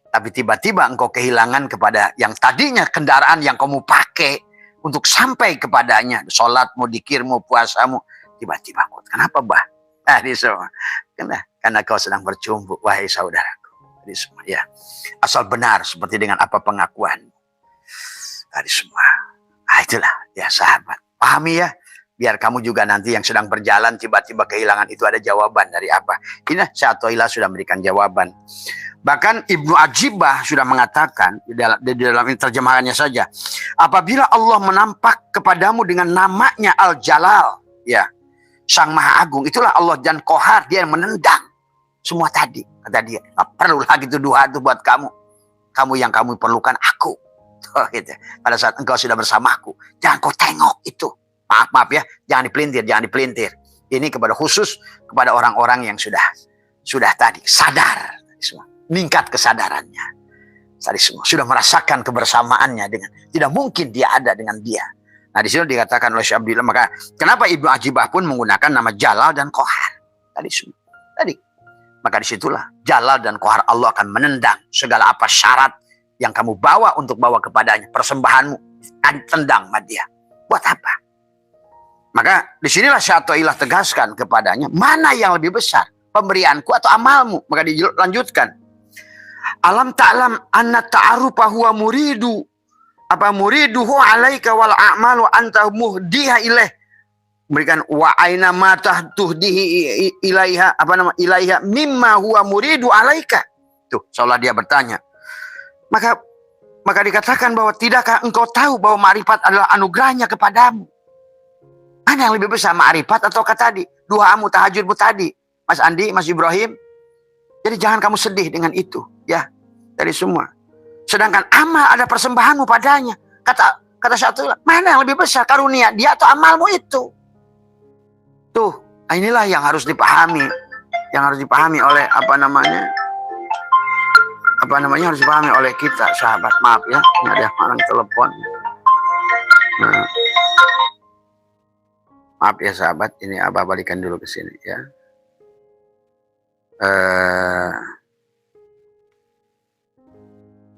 Tapi tiba-tiba engkau kehilangan kepada yang tadinya kendaraan yang kamu pakai untuk sampai kepadanya, sholatmu, dzikirmu, puasamu, tiba-tiba kenapa bah? Di semua, karena kau sedang bercumbu, wahai saudaraku. Di semua, ya. Asal benar seperti dengan apa pengakuanmu. Tadi semua. Nah, itulah ya sahabat. Pahami ya. Biar kamu juga nanti yang sedang berjalan tiba-tiba kehilangan itu ada jawaban dari apa. Ini Syatoilah sudah memberikan jawaban. Bahkan Ibnu Ajibah sudah mengatakan di dalam terjemahannya saja. Apabila Allah menampak kepadamu dengan namanya Al-Jalal. Ya. Sang Maha Agung. Itulah Allah dan Qahar. Dia yang menendang. Semua tadi. Kata dia. Gak perlu lagi itu doa itu buat kamu. Kamu yang kamu perlukan aku. Oh, gitu. Pada saat engkau sudah bersamaku, jangan kau tengok itu. Maaf ya, jangan dipelintir. Ini khusus kepada orang-orang yang sudah tadi sadar, meningkat kesadarannya. Tadi semua sudah merasakan kebersamaannya dengan tidak mungkin dia ada dengan dia. Nah, di sini dikatakan oleh Syekh Abdillah, maka kenapa Ibnu Ajibah pun menggunakan nama Jalal dan Qahar. Tadi. Maka disitulah Jalal dan Qahar Allah akan menendang segala apa syarat yang kamu bawa untuk bawa kepadanya, persembahanmu akan tendang sama dia. Buat apa? Maka disinilah Syatoilah tegaskan kepadanya, mana yang lebih besar, pemberianku atau amalmu? Maka dilanjutkan, Alam ta'lam anna ta'arufa huwa muridu. Apa muriduhu alaika wal a'malu anta muhdiha ilaih. Berikan wa aina mata tuhdihi ilaiha, apa nama, ilaiha mimma huwa muridu alaika. Tuh, seolah dia bertanya. Maka dikatakan bahwa tidakkah engkau tahu bahwa ma'rifat adalah anugerahnya kepadamu? Mana yang lebih besar, ma'rifat atau tadi duhamu, tahajudmu tadi, Mas Andi, Mas Ibrahim? Jadi jangan kamu sedih dengan itu, ya, dari semua. Sedangkan amal ada persembahanmu padanya. Kata satu, mana yang lebih besar, karunia dia atau amalmu itu? Tuh, inilah yang harus dipahami, oleh harus dipahami oleh kita, sahabat. Maaf ya, ini ada orang telepon. Nah, maaf ya sahabat, ini Abah balikan dulu ke sini ya.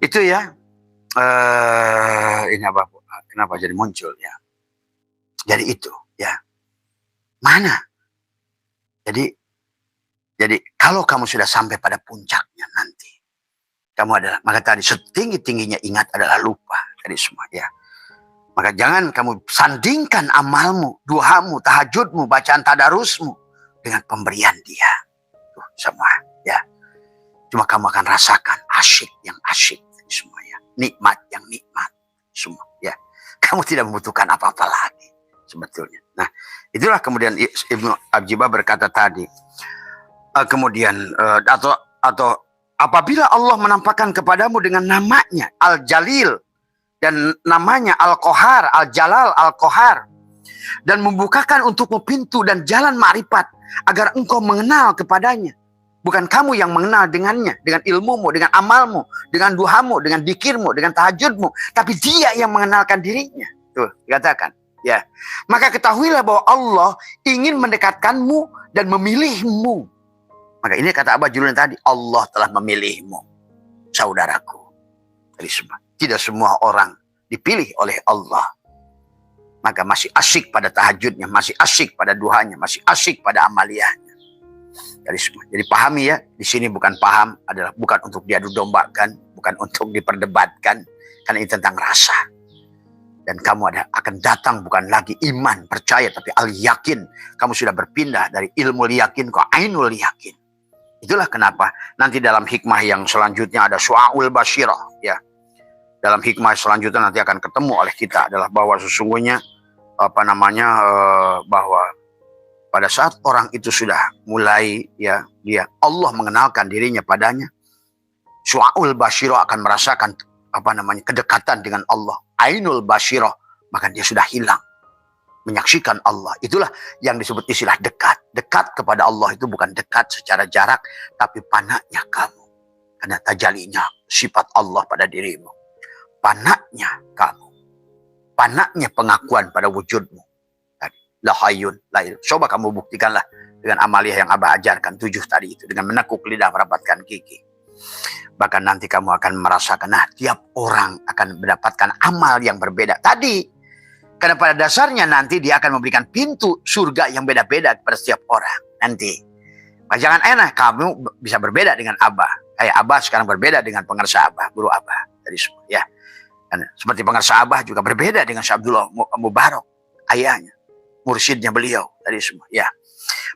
Itu ya. Ini Abah kenapa jadi muncul ya? Jadi itu ya. Mana? Jadi kalau kamu sudah sampai pada puncaknya nanti, kamu adalah, maka tadi setinggi-tingginya ingat adalah lupa dari semua ya. Maka jangan kamu sandingkan amalmu, duhamu, tahajudmu, bacaan tadarusmu dengan pemberian dia. Tuh, semua ya. Cuma kamu akan rasakan asyik yang asyik semua ya. Nikmat yang nikmat semua ya. Kamu tidak membutuhkan apa-apa lagi sebetulnya. Nah, itulah kemudian Ibnu Abjibah berkata tadi. Atau apabila Allah menampakkan kepadamu dengan namanya Al-Jalil dan namanya Al-Qahar, Al-Jalal, Al-Qahar, dan membukakan untukmu pintu dan jalan ma'rifat agar engkau mengenal kepadanya. Bukan kamu yang mengenal dengannya, dengan ilmumu, dengan amalmu, dengan duhamu, dengan dikirmu, dengan tahajudmu, tapi dia yang mengenalkan dirinya. Tuh, dikatakan. Ya, maka ketahuilah bahwa Allah ingin mendekatkanmu dan memilihmu. Maka ini kata Abah Julun tadi, Allah telah memilihmu, saudaraku. Jadi tidak semua orang dipilih oleh Allah. Maka masih asyik pada tahajudnya, masih asyik pada duhanya, masih asyik pada amaliyahnya. Jadi pahami ya, di sini bukan paham adalah bukan untuk diadu dombakan, bukan untuk diperdebatkan, karena ini tentang rasa. Dan kamu akan datang bukan lagi iman, percaya, tapi al-yakin. Kamu sudah berpindah dari ilmu yakin ke ainul yakin. Itulah kenapa nanti dalam hikmah yang selanjutnya ada su'aul basyirah. Ya. Dalam hikmah selanjutnya nanti akan ketemu oleh kita adalah bahwa sesungguhnya bahwa pada saat orang itu sudah mulai ya dia Allah mengenalkan dirinya padanya, su'aul basyirah akan merasakan kedekatan dengan Allah, ainul basyirah, maka dia sudah hilang menyaksikan Allah. Itulah yang disebut istilah dekat. Dekat kepada Allah itu bukan dekat secara jarak, tapi panaknya kamu, karena tajalinya sifat Allah pada dirimu. Panaknya kamu, panaknya pengakuan pada wujudmu. Lahayun, lahir. Coba kamu buktikanlah dengan amaliyah yang Abah ajarkan 7 tadi itu, dengan menekuk lidah merapatkan gigi. Bahkan nanti kamu akan merasakan, nah tiap orang akan mendapatkan amal yang berbeda tadi. Karena pada dasarnya nanti dia akan memberikan pintu surga yang beda-beda kepada setiap orang nanti. Maka jangan enak, kamu bisa berbeda dengan Abah. Kayak Abah sekarang berbeda dengan pengarsa Abah, guru Abah. Tadi semua ya. Dan seperti pengarsa Abah juga berbeda dengan Syekh Abdullah Mubarak, ayahnya, mursyidnya beliau. Tadi semua ya.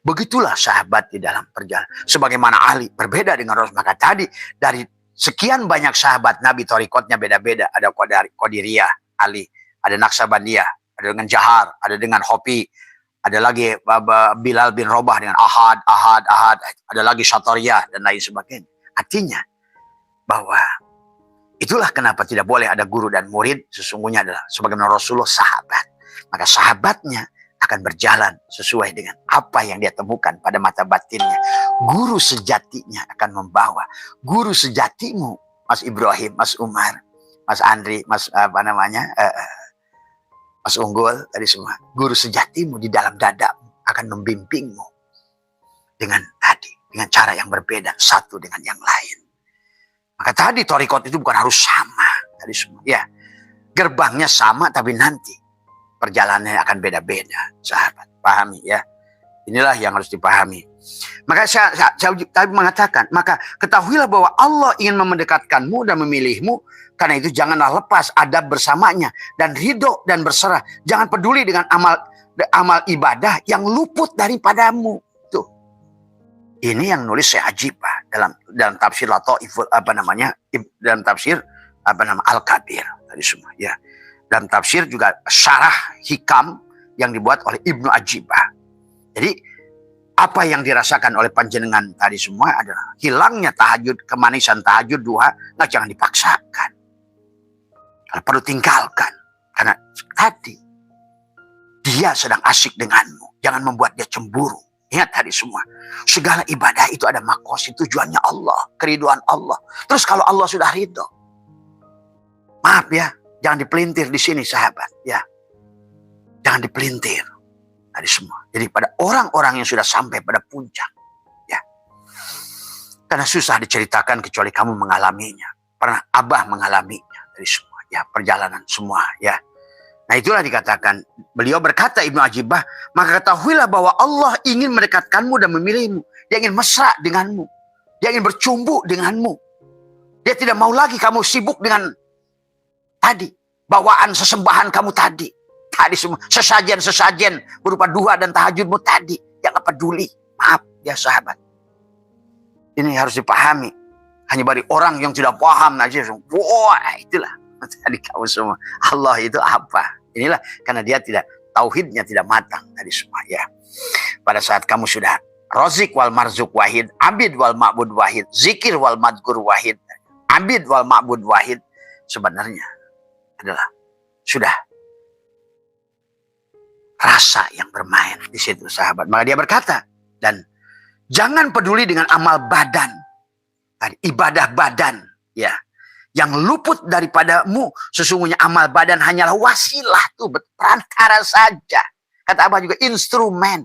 Begitulah sahabat di dalam perjalanan. Sebagaimana Ali berbeda dengan Rasul. Maka tadi dari sekian banyak sahabat Nabi, thariqatnya beda-beda. Ada Qadiriyah, Ali. Ada Naksabandiyah. Ada dengan Jahar. Ada dengan Hopi. Ada lagi Bilal bin Robah dengan Ahad. Ada lagi Syatariyah dan lain sebagainya. Artinya bahwa itulah kenapa tidak boleh ada guru dan murid. Sesungguhnya adalah sebagaimana Rasulullah sahabat. Maka sahabatnya akan berjalan sesuai dengan apa yang dia temukan pada mata batinnya. Guru sejatinya akan membawa. Guru sejatimu, Mas Ibrahim, Mas Umar, Mas Andri, Mas Mas Unggul, tadi semua. Guru sejatimu di dalam dadamu akan membimbingmu dengan cara yang berbeda satu dengan yang lain. Maka tadi thariqat itu bukan harus sama, tadi semua. Ya, gerbangnya sama tapi nanti perjalanannya akan beda-beda, sahabat. Pahami ya. Inilah yang harus dipahami. Maka saya tadi mengatakan, maka ketahuilah bahwa Allah ingin mendekatkanmu dan memilihmu. Karena itu janganlah lepas adab bersamanya dan ridho dan berserah. Jangan peduli dengan amal ibadah yang luput daripadamu. Tuh. Ini yang nulis Syekh Ajibah dalam tafsir Lataiful dalam tafsir Al-Kabir tadi semua ya. Dalam tafsir juga syarah hikam yang dibuat oleh Ibnu Ajibah. Jadi apa yang dirasakan oleh panjenengan tadi semua adalah hilangnya tahajud, kemanisan tahajud duha, jangan dipaksakan. Perlu tinggalkan. Karena tadi dia sedang asyik denganmu. Jangan membuat dia cemburu. Ingat tadi semua. Segala ibadah itu ada makosid, tujuannya Allah, keriduan Allah. Terus kalau Allah sudah ridho, maaf ya, jangan dipelintir di sini sahabat ya. Jangan dipelintir. Tadi semua. Jadi pada orang-orang yang sudah sampai pada puncak. Ya. Karena susah diceritakan kecuali kamu mengalaminya. Pernah Abah mengalaminya. Dari semua. Ya, perjalanan semua. Ya. Nah itulah dikatakan. Beliau berkata Ibnu Ajibah. Maka ketahuilah bahwa Allah ingin mendekatkanmu dan memilihmu. Dia ingin mesra denganmu. Dia ingin bercumbu denganmu. Dia tidak mau lagi kamu sibuk dengan tadi. Bawaan sesembahan kamu tadi. Tadi semua sesajen berupa duha dan tahajudmu tadi yang gak peduli. Maaf ya sahabat. Ini harus dipahami. Hanya bagi orang yang tidak paham aja. Wah itulah. Tadi kamu semua. Allah itu apa? Inilah karena dia tidak tauhidnya tidak matang tadi semua ya. Pada saat kamu sudah rozik wal marzuk wahid, abid wal ma'bud wahid, zikir wal madkur wahid, abid wal ma'bud wahid, sebenarnya adalah sudah rasa yang bermain di situ sahabat. Maka dia berkata, dan jangan peduli dengan amal badan, ibadah badan, ya, yang luput daripadamu. Sesungguhnya amal badan hanyalah wasilah tuh, perantara saja. Kata Abah juga instrumen.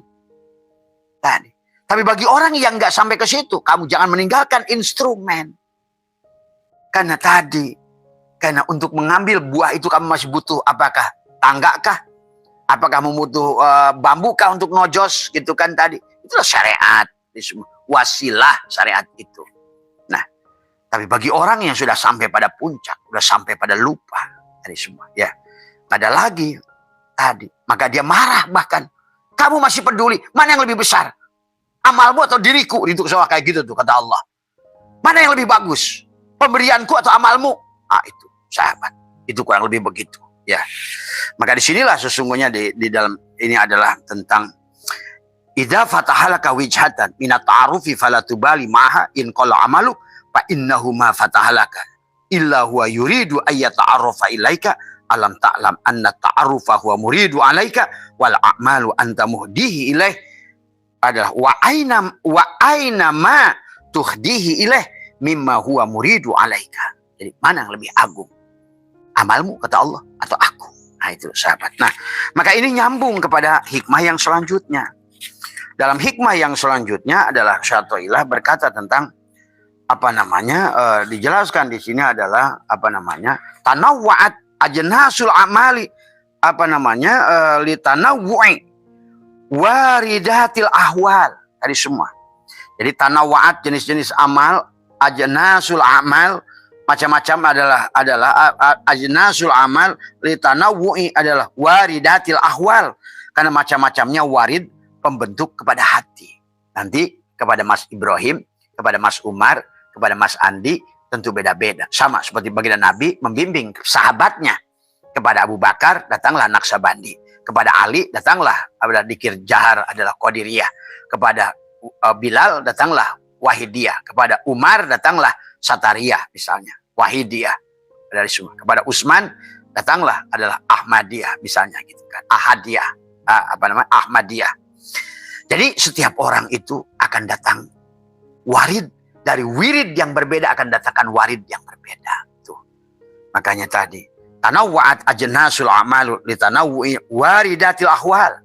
Tadi. Tapi bagi orang yang nggak sampai ke situ, kamu jangan meninggalkan instrumen. Karena tadi, karena untuk mengambil buah itu kamu masih butuh apakah? Tangga kah? Apakah kamu butuh bambu kah untuk nojos gitu kan tadi? Itulah syariat. Wasilah syariat itu. Nah, tapi bagi orang yang sudah sampai pada puncak, sudah sampai pada lupa dari semua, ya. Ada lagi tadi. Maka dia marah bahkan. Kamu masih peduli. Mana yang lebih besar? Amalmu atau diriku? Itu soal kayak gitu tuh kata Allah. Mana yang lebih bagus? Pemberianku atau amalmu? Ah itu sahabat. Itu kurang lebih begitu. Ya, maka disinilah sesungguhnya di dalam ini adalah tentang idza fatahalaka wijhatan minat ta'arufi fala tubali maha in qala amalu fa innahu ma fatahalaka illa huwa yuridu ay yata'arrafa ilaika alam ta'lam anna ta'arufa huwa muridu alaika wal a'malu anta muhdihi ilaih adalah wa aina ma tuhdihi ilaih mimma huwa muridu alaika. Jadi mana yang lebih agung? Amalmu kata Allah atau aku? Nah itu sahabat. Nah maka ini nyambung kepada hikmah yang selanjutnya. Dalam hikmah yang selanjutnya adalah Syatoilah berkata tentang apa namanya dijelaskan di sini adalah apa namanya tanawwa'at ajnasul amali apa namanya litanawwu'i waridatil ahwal tadi semua. Jadi tanawwa'at jenis-jenis amal ajnasul amal macam-macam adalah ajnasul amal litanawwu'i adalah waridatil ahwal karena macam-macamnya warid pembentuk kepada hati. Nanti kepada Mas Ibrahim, kepada Mas Umar, kepada Mas Andi tentu beda-beda. Sama seperti baginda Nabi membimbing sahabatnya. Kepada Abu Bakar datanglah Naqsabandi, kepada Ali datanglah dikir jahar adalah Qadiriyah, kepada Bilal datanglah Wahidiyah, kepada Umar datanglah Satariyah misalnya, Wahidiyah dari semua. Kepada Utsman datanglah adalah Ahmadiyah misalnya gitu kan, Ahadiyah, Ahmadiyah. Jadi setiap orang itu akan datang warid dari wirid yang berbeda akan datangkan warid yang berbeda. Tuh. Makanya tadi tanawwa'at ajnasul a'malu litanawwu'i waridatil ahwal.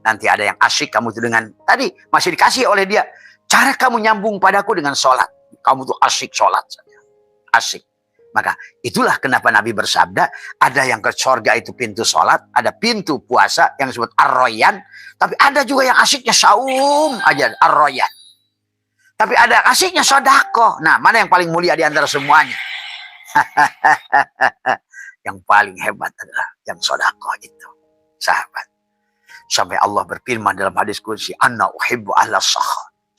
Nanti ada yang asyik kamu tuh dengan tadi masih dikasih oleh dia cara kamu nyambung padaku dengan sholat. Kamu tuh asyik sholat saja. Asyik. Maka itulah kenapa Nabi bersabda, ada yang ke surga itu pintu sholat, ada pintu puasa yang disebut ar-royan, tapi ada juga yang asiknya saum aja, ar-royan. Tapi ada asiknya sodako. Nah, mana yang paling mulia di antara semuanya? Yang paling hebat adalah yang sodako itu, sahabat. Sampai Allah berfirman dalam hadis qudsi, Anna uhibbu ahla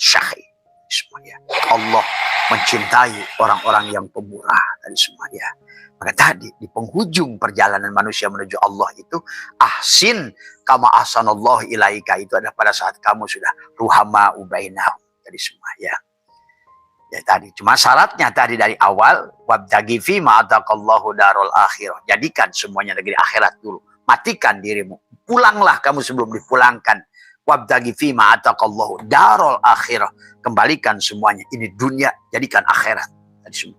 syahi. Semuanya. Allah mencintai orang-orang yang pemurah dari semuanya. Maka tadi di penghujung perjalanan manusia menuju Allah itu, ahsin kama ahsanallahu ilaika, itu adalah pada saat kamu sudah ruhama ubainahu dari semuanya. Ya tadi cuma syaratnya tadi dari awal, wabtaghi fi ma ataqallahu darul akhirah. Jadikan semuanya negeri akhirat dulu. Matikan dirimu. Pulanglah kamu sebelum dipulangkan. Wabtaghi fi ma ataqallahu darul akhirah. Kembalikan semuanya. Ini dunia, jadikan akhirat. Tadi semua.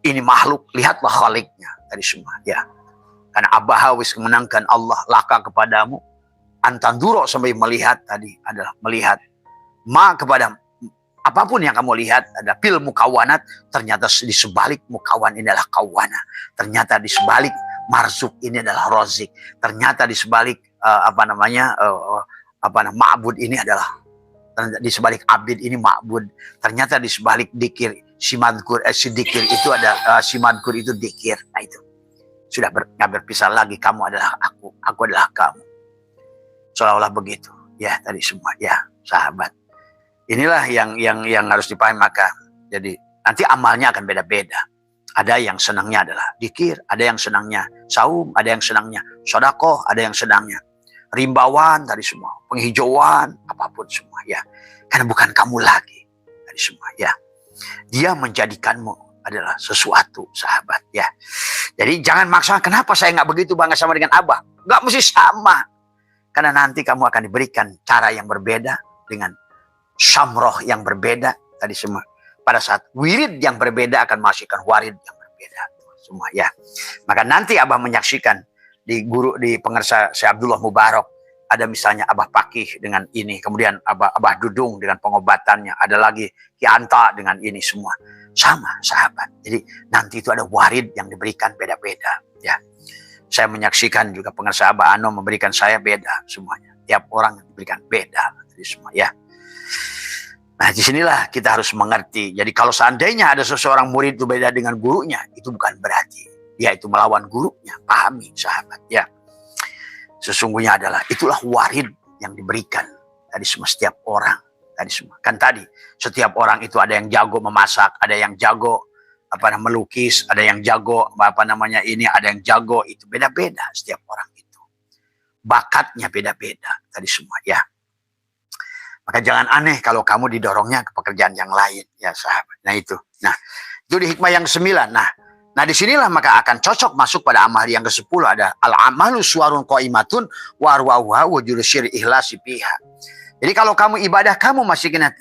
Ini makhluk, lihatlah khaliknya. Tadi semua. Ya. Karena abahawis memenangkan Allah laka kepadamu. Antanduro sampai melihat tadi adalah melihat. Ma kepada apapun yang kamu lihat, ada pil mukawanat, ternyata di sebalik mukawan ini adalah kawana. Ternyata di sebalik marzuk ini adalah rozik. Ternyata di sebalik ma'bud ini adalah, di sebalik abid ini ma'bud. Ternyata di sebalik dikir simadkur, dikir itu ada simadkur itu dikir. Nah itu sudah nggak berpisah lagi, kamu adalah aku adalah kamu. Seolah-olah begitu. Ya tadi semua ya sahabat. Inilah yang harus dipahami. Maka jadi nanti amalnya akan beda-beda. Ada yang senangnya adalah dikir, ada yang senangnya saum, ada yang senangnya sodakoh, ada yang senangnya rimbawan tadi semua, penghijauan, apapun semua ya. Karena bukan kamu lagi tadi semua ya. Dia menjadikanmu adalah sesuatu sahabat ya. Jadi jangan maksa, kenapa saya nggak begitu bangga sama dengan abah? Nggak mesti sama. Karena nanti kamu akan diberikan cara yang berbeda dengan syamroh yang berbeda tadi semua. Pada saat wirid yang berbeda akan menghasilkan warid yang berbeda semua ya. Maka nanti abah menyaksikan di pengersa Syekh Abdullah Mubarak, ada misalnya abah Pakih dengan ini, kemudian abah Dudung dengan pengobatannya, ada lagi Ki Anta dengan ini semua sama sahabat. Jadi nanti itu ada warid yang diberikan beda-beda ya. Saya menyaksikan juga pengersa Abah Ano memberikan saya beda semuanya. Tiap orang diberikan beda jadi semua ya. Nah, disinilah kita harus mengerti. Jadi kalau seandainya ada seseorang murid itu beda dengan gurunya, itu bukan berarti dia itu melawan gurunya. Pahami sahabat ya. Sesungguhnya adalah itulah warid yang diberikan dari semua setiap orang. Tadi semua. Kan tadi setiap orang itu ada yang jago memasak, ada yang jago melukis, ada yang jago ada yang jago, itu beda-beda setiap orang itu. Bakatnya beda-beda tadi semua ya. Maka jangan aneh kalau kamu didorongnya ke pekerjaan yang lain ya sahabat. Nah itu. Nah, itu di hikmah yang 9. Nah disinilah maka akan cocok masuk pada amal yang ke-10, ada al-amalu suwarun qaimatun wa arwahuha wujud syir ikhlasi fiha. Jadi kalau kamu ibadah kamu masih kena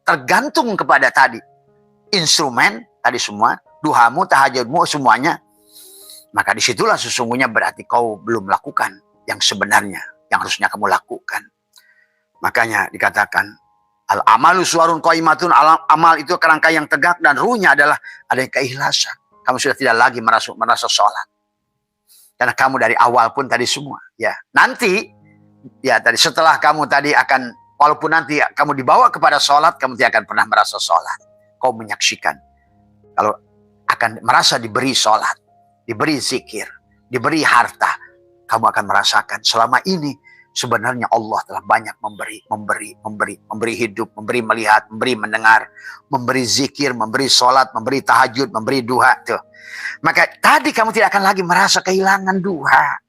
tergantung kepada tadi instrumen tadi semua, duhamu, tahajudmu semuanya. Maka disitulah sesungguhnya berarti kau belum melakukan yang sebenarnya yang harusnya kamu lakukan. Makanya dikatakan al-amalu suwarun qaimatun, amal itu kerangka yang tegak dan ruhnya adalah ada keikhlasan. Kamu sudah tidak lagi merasa sholat. Karena kamu dari awal pun tadi semua. Ya, nanti ya tadi setelah kamu tadi akan, walaupun nanti kamu dibawa kepada sholat, kamu tidak akan pernah merasa sholat. Kau menyaksikan kalau akan merasa diberi sholat, diberi zikir, diberi harta, kamu akan merasakan selama ini sebenarnya Allah telah banyak memberi hidup, memberi melihat, memberi mendengar, memberi zikir, memberi sholat, memberi tahajud, memberi duha. Tuh. Maka tadi kamu tidak akan lagi merasa kehilangan duha.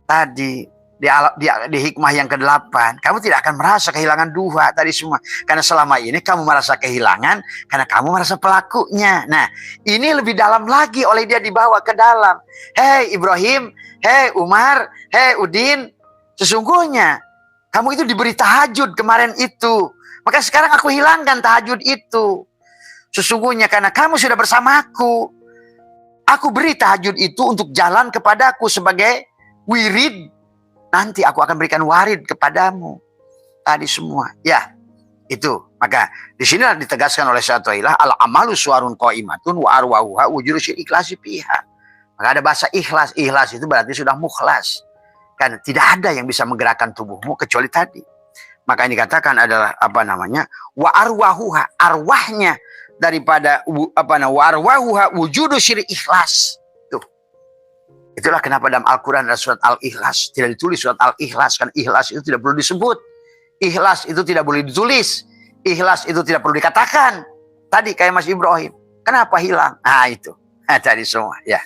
Tadi di hikmah yang ke-8, kamu tidak akan merasa kehilangan duha tadi semua. Karena selama ini kamu merasa kehilangan karena kamu merasa pelakunya. Nah, ini lebih dalam lagi oleh dia dibawa ke dalam. Hei Ibrahim, hei Umar, hei Udin, sesungguhnya kamu itu diberi tahajud kemarin itu. Maka sekarang aku hilangkan tahajud itu. Sesungguhnya karena kamu sudah bersamaku, aku beri tahajud itu untuk jalan kepadaku sebagai wirid. Nanti aku akan berikan warid kepadamu. Tadi semua. Ya. Itu. Maka di sini ditegaskan oleh Syaikhullah al-amalu suwarun qaimatun wa arwahuha wujudu ikhlasi fiha. Maka ada bahasa ikhlas. Ikhlas itu berarti sudah mukhlas. Kan tidak ada yang bisa menggerakkan tubuhmu kecuali tadi. Maka yang dikatakan adalah apa namanya? Wa arwahuha, arwahnya daripada wa arwahuha wujudu ikhlas. Tuh. Itulah kenapa dalam Al-Qur'an ada surat Al-Ikhlas, tidak ditulis surat Al-Ikhlas, kan ikhlas itu tidak perlu disebut. Ikhlas itu tidak boleh ditulis. Ikhlas itu tidak perlu dikatakan. Tadi kayak Mas Ibrahim. Kenapa hilang? Nah itu. Nah, tadi semua. Ya.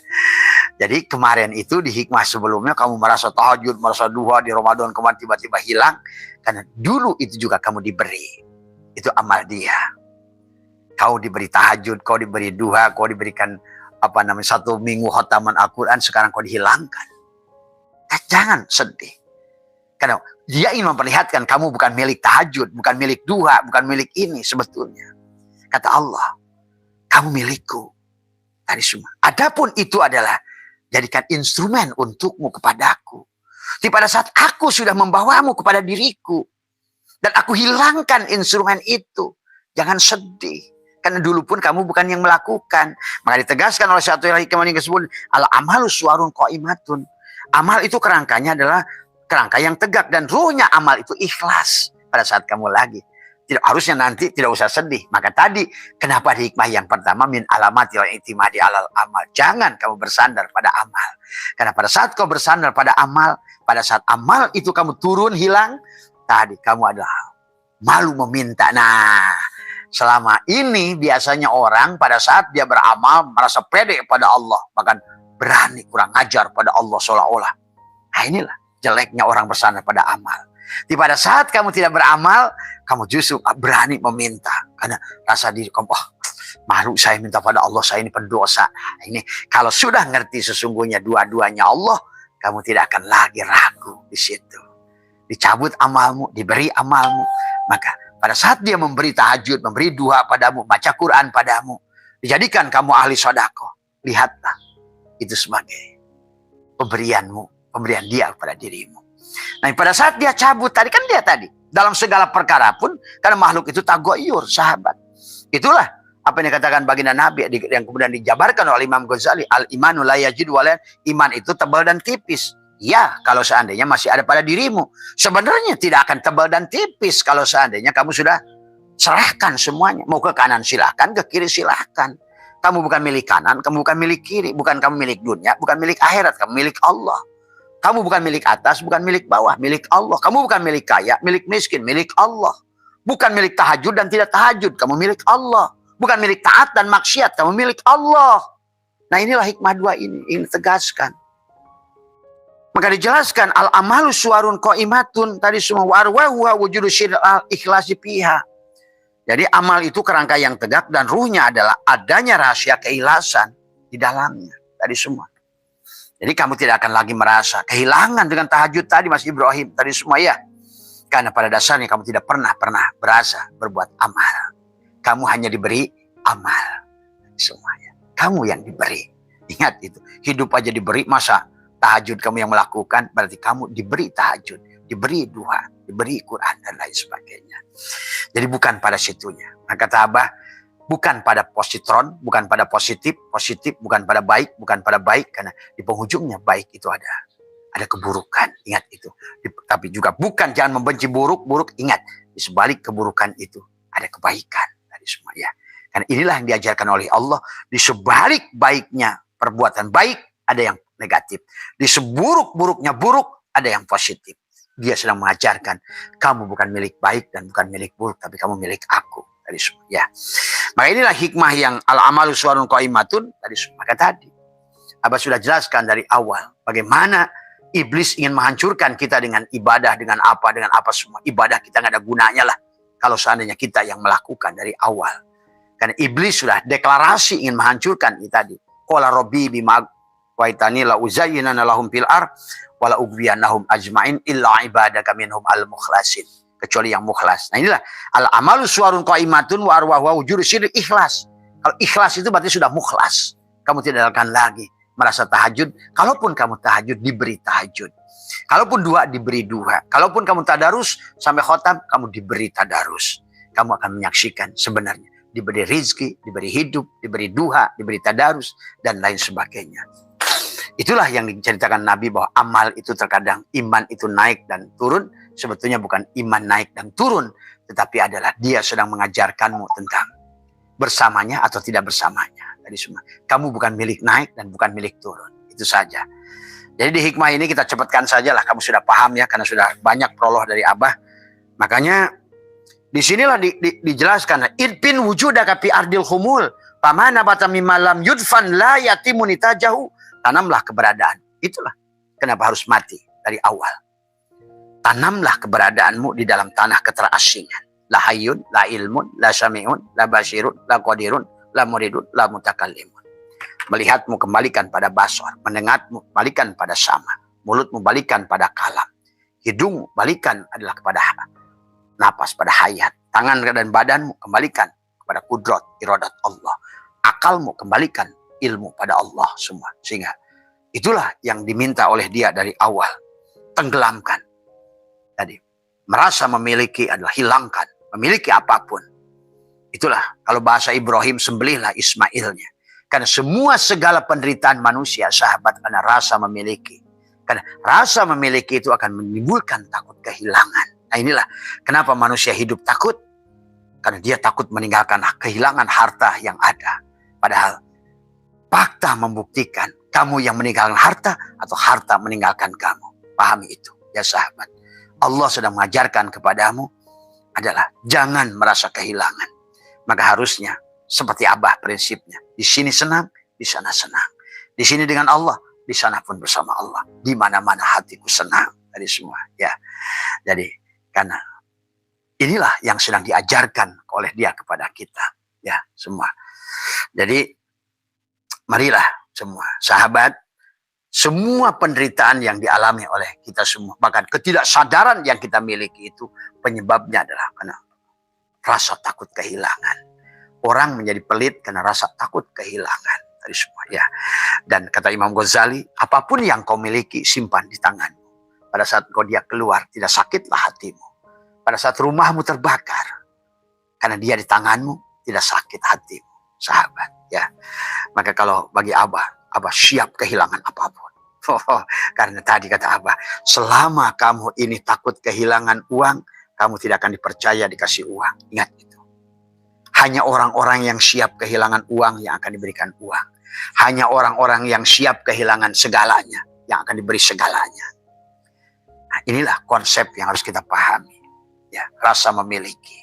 Jadi kemarin itu di hikmah sebelumnya kamu merasa tahajud, merasa duha di Ramadan kemarin tiba-tiba hilang. Karena dulu itu juga kamu diberi. Itu amal dia. Kau diberi tahajud, kau diberi duha, kau diberikan 1 minggu khataman Al-Quran, sekarang kau dihilangkan. Jangan sedih. Karena dia ingin memperlihatkan kamu bukan milik tahajud, bukan milik duha, bukan milik ini sebetulnya. Kata Allah, kamu milikku. Tadi semua. Adapun itu adalah jadikan instrumen untukmu kepadaku. Di pada saat aku sudah membawamu kepada diriku. Dan aku hilangkan instrumen itu. Jangan sedih. Karena dulu pun kamu bukan yang melakukan. Maka ditegaskan oleh satu hikmah yang disebut al-amalu suwarun qaimatun. Amal itu kerangkanya adalah kerangka yang tegak, dan ruhnya amal itu ikhlas pada saat kamu lagi. Tidak harusnya nanti tidak usah sedih. Maka tadi kenapa di hikmah yang pertama min alamati wal i'timadi alal amal. Jangan kamu bersandar pada amal. Karena pada saat kau bersandar pada amal, pada saat amal itu kamu turun hilang, tadi kamu adalah malu meminta. Nah, selama ini biasanya orang pada saat dia beramal merasa pede pada Allah, bahkan berani kurang ajar pada Allah seolah-olah. Nah inilah jeleknya orang bersandar pada amal. Di pada saat kamu tidak beramal, kamu justru berani meminta. Karena rasa diri kamu, malu saya minta pada Allah, saya ini pendosa. Nah, ini kalau sudah ngerti sesungguhnya dua-duanya Allah, kamu tidak akan lagi ragu di situ. Dicabut amalmu, diberi amalmu. Maka pada saat dia memberi tahajud, memberi duha padamu, baca Quran padamu, dijadikan kamu ahli sedekah, lihatlah itu sebagai pemberianmu. Pemberian dia kepada dirimu. Nah pada saat dia cabut tadi, kan dia tadi dalam segala perkara pun, karena makhluk itu tagoyur, sahabat. Itulah apa yang dikatakan baginda Nabi yang kemudian dijabarkan oleh Imam Ghazali, al-imanu la yajid wala, iman itu tebal dan tipis. Ya, kalau seandainya masih ada pada dirimu. Sebenarnya tidak akan tebal dan tipis kalau seandainya kamu sudah serahkan semuanya. Mau ke kanan silahkan, ke kiri silahkan. Kamu bukan milik kanan, kamu bukan milik kiri, bukan kamu milik dunia, bukan milik akhirat, kamu milik Allah. Kamu bukan milik atas, bukan milik bawah, milik Allah. Kamu bukan milik kaya, milik miskin, milik Allah. Bukan milik tahajud dan tidak tahajud, kamu milik Allah. Bukan milik taat dan maksiat, kamu milik Allah. Nah inilah hikmah dua ini, ingin tegaskan. Maka dijelaskan, al-amalu suwarun qaimatun, tadi semua warwahuha wujudu ikhlasi fiha. Jadi amal itu kerangka yang tegak, dan ruhnya adalah adanya rahasia keikhlasan di dalamnya. Tadi semua. Jadi kamu tidak akan lagi merasa kehilangan dengan tahajud tadi Mas Ibrahim. Tadi semua ya. Karena pada dasarnya kamu tidak pernah berasa berbuat amal. Kamu hanya diberi amal. Semuanya. Kamu yang diberi. Ingat itu. Hidup aja diberi, masa tahajud kamu yang melakukan. Berarti kamu diberi tahajud. Diberi duha. Diberi Quran dan lain sebagainya. Jadi bukan pada situnya. Maka kata Abah, bukan pada positron, bukan pada positif, bukan pada baik, karena di penghujungnya baik itu ada keburukan, ingat itu. Tapi juga bukan jangan membenci buruk, ingat di sebalik keburukan itu ada kebaikan dari semua ya. Karena inilah yang diajarkan oleh Allah, di sebalik baiknya perbuatan baik ada yang negatif, di seburuk-buruknya buruk ada yang positif. Dia sedang mengajarkan kamu bukan milik baik dan bukan milik buruk, tapi kamu milik aku. Tadi semua ya. Maka inilah hikmah yang al-amalu suwarun qaimatun tadi semua. Maka tadi Abah sudah jelaskan dari awal bagaimana iblis ingin menghancurkan kita dengan ibadah, dengan apa semua. Ibadah kita nggak ada gunanya lah kalau seandainya kita yang melakukan dari awal. Karena iblis sudah deklarasi ingin menghancurkan kita tadi. Qala rabbi bima waitani la uzayyinana lahum fil ard wa la ughwiyannahum ajmain illa ibadaka minhum al-mukhlasin. Kecuali yang mukhlas. Nah inilah al-amalu suwarun qaimatun wa arwahu wujudu ikhlas. Kalau ikhlas itu berarti sudah mukhlas. Kamu tidak akan lagi merasa tahajud. Kalaupun kamu tahajud, diberi tahajud. Kalaupun duha, diberi duha. Kalaupun kamu tadarus sampai khotam, kamu diberi tadarus. kamu akan menyaksikan sebenarnya diberi rizki, diberi hidup, diberi duha, diberi tadarus, dan lain sebagainya. Itulah yang diceritakan Nabi bahwa amal itu terkadang iman itu naik dan turun. Sebetulnya bukan iman naik dan turun, tetapi adalah dia sedang mengajarkanmu tentang bersamanya atau tidak bersamanya. Tadi semua. Kamu bukan milik naik dan bukan milik turun. Itu saja. Jadi di hikmah ini kita cepatkan saja lah. Kamu sudah paham ya, karena sudah banyak prolog dari Abah. Makanya disinilah dijelaskan. Idpin wujudaka fi ardil khumul. Pamana bata mimalam yudfan la yatimun itajahu. Tanamlah keberadaan. Itulah kenapa harus mati dari awal. Tanamlah keberadaanmu di dalam tanah keterasingan. La hayyun, la ilmun, la sami'un, la basirun, la qadirun, la muridun, la mutakallimun. Melihatmu kembalikan pada basar. Mendengarmu balikan pada sama. Mulutmu balikan pada kalam. Hidungmu balikan adalah kepada napas, pada hayat. Tangan dan badanmu kembalikan kepada kudrat, iradat Allah. Akalmu kembalikan ilmu pada Allah semua. Sehingga itulah yang diminta oleh dia dari awal. Tenggelamkan. Tadi merasa memiliki adalah hilangkan. Memiliki apapun. Itulah kalau bahasa Ibrahim, sembelihlah Ismailnya. Karena semua segala penderitaan manusia, sahabat, karena rasa memiliki. Karena rasa memiliki itu akan menimbulkan takut kehilangan. Nah inilah kenapa manusia hidup takut. Karena dia takut meninggalkan kehilangan harta yang ada. Padahal fakta membuktikan kamu yang meninggalkan harta atau harta meninggalkan kamu. Pahami itu ya sahabat. Allah sedang mengajarkan kepadamu adalah jangan merasa kehilangan. Maka harusnya seperti Abah prinsipnya. Di sini senang, di sana senang. Di sini dengan Allah, di sana pun bersama Allah. Di mana-mana hatiku senang dari semua. Ya, jadi karena inilah yang sedang diajarkan oleh Dia kepada kita. Ya, semua. Jadi marilah semua sahabat, semua penderitaan yang dialami oleh kita semua, bahkan ketidaksadaran yang kita miliki itu penyebabnya adalah karena rasa takut kehilangan. Orang menjadi pelit karena rasa takut kehilangan dari semua ya. Dan kata Imam Ghazali, apapun yang kau miliki simpan di tanganmu. Pada saat kau dia keluar, tidak sakitlah hatimu. Pada saat rumahmu terbakar, karena dia di tanganmu, tidak sakit hatimu, sahabat ya. Maka kalau bagi Abah siap kehilangan apapun. Karena tadi kata Abah, selama kamu ini takut kehilangan uang, kamu tidak akan dipercaya dikasih uang. Ingat itu. Hanya orang-orang yang siap kehilangan uang yang akan diberikan uang. Hanya orang-orang yang siap kehilangan segalanya yang akan diberi segalanya. Nah, inilah konsep yang harus kita pahami. Ya, rasa memiliki.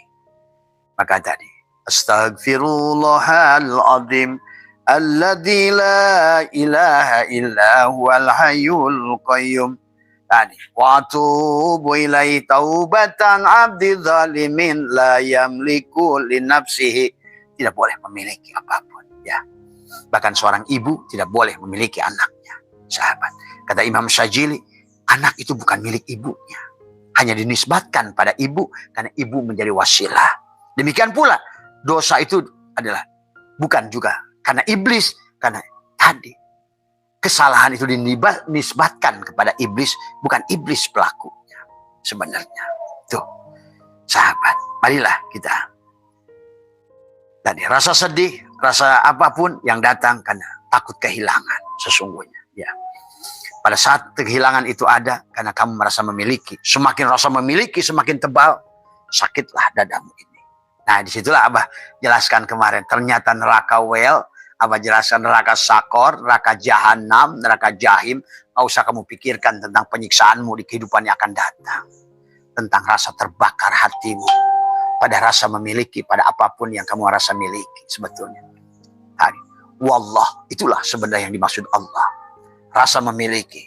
Maka tadi, Astaghfirullahal azim alladzi la ilaha illa huwal hayyul qayyum. Tadi, wa atubu ilaihi taubatan abdi zalimin la yamliku li nafsihi. Tidak boleh memiliki apapun ya. Bahkan seorang ibu tidak boleh memiliki anaknya. Sahabat, kata Imam Syajili, anak itu bukan milik ibunya. Hanya dinisbatkan pada ibu karena ibu menjadi wasilah. Demikian pula dosa itu adalah bukan juga karena iblis, karena tadi kesalahan itu dinisbatkan kepada iblis, bukan iblis pelakunya sebenarnya. Tuh, sahabat, marilah kita tadi rasa sedih, rasa apapun yang datang karena takut kehilangan sesungguhnya. Ya, pada saat kehilangan itu ada karena kamu merasa memiliki. Semakin rasa memiliki, semakin tebal, sakitlah dadamu ini. Nah, disitulah Abah jelaskan kemarin. Ternyata neraka wel. Abah jelaskan neraka sakor, neraka jahanam, neraka jahim. Gak usah kamu pikirkan tentang penyiksaanmu di kehidupan yang akan datang. Tentang rasa terbakar hatimu. Pada rasa memiliki, pada apapun yang kamu rasa miliki sebetulnya. Tadi, wallah, itulah sebenarnya yang dimaksud Allah. Rasa memiliki.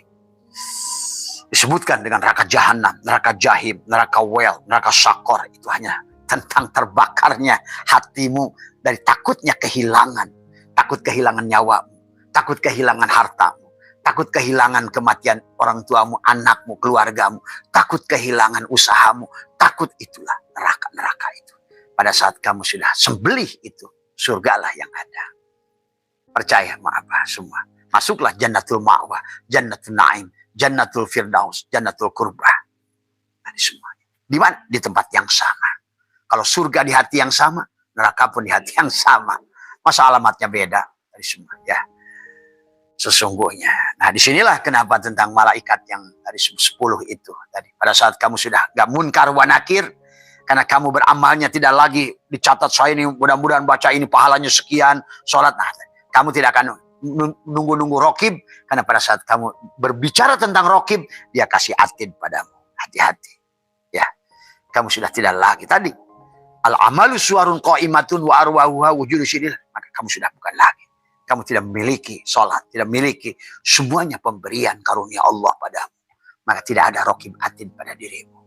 Disebutkan dengan neraka jahanam, neraka jahim, neraka wel, neraka sakor. Itu hanya tentang terbakarnya hatimu dari takutnya kehilangan. Takut kehilangan nyawamu, takut kehilangan hartamu, takut kehilangan kematian orang tuamu, anakmu, keluargamu, takut kehilangan usahamu, takut itulah neraka-neraka itu. Pada saat kamu sudah sembelih itu, surgalah yang ada. Percaya sama apa semua. Masuklah jannatul ma'wah, jannatul na'im, jannatul firdaus, jannatul qurbah. Nah, semuanya. Di mana? Di tempat yang sama. Kalau surga di hati yang sama, neraka pun di hati yang sama. Masa alamatnya beda? Tadi semua ya. Sesungguhnya. Nah, disinilah kenapa tentang malaikat yang dari 10 itu. Tadi pada saat kamu sudah gak munkar wa nakir, karena kamu beramalnya tidak lagi dicatat, saya ini mudah-mudahan baca ini pahalanya sekian, sholat. Nah, kamu tidak akan nunggu-nunggu rokib, karena pada saat kamu berbicara tentang rokib, dia kasih atid padamu. Hati-hati. Ya, kamu sudah tidak lagi tadi. Al-amalu suarun qa'imatun wa arwahuha wujudu syidil. Maka kamu sudah bukan lagi. Kamu tidak memiliki sholat, tidak memiliki semuanya pemberian karunia Allah padamu. Maka tidak ada rokib atid pada dirimu.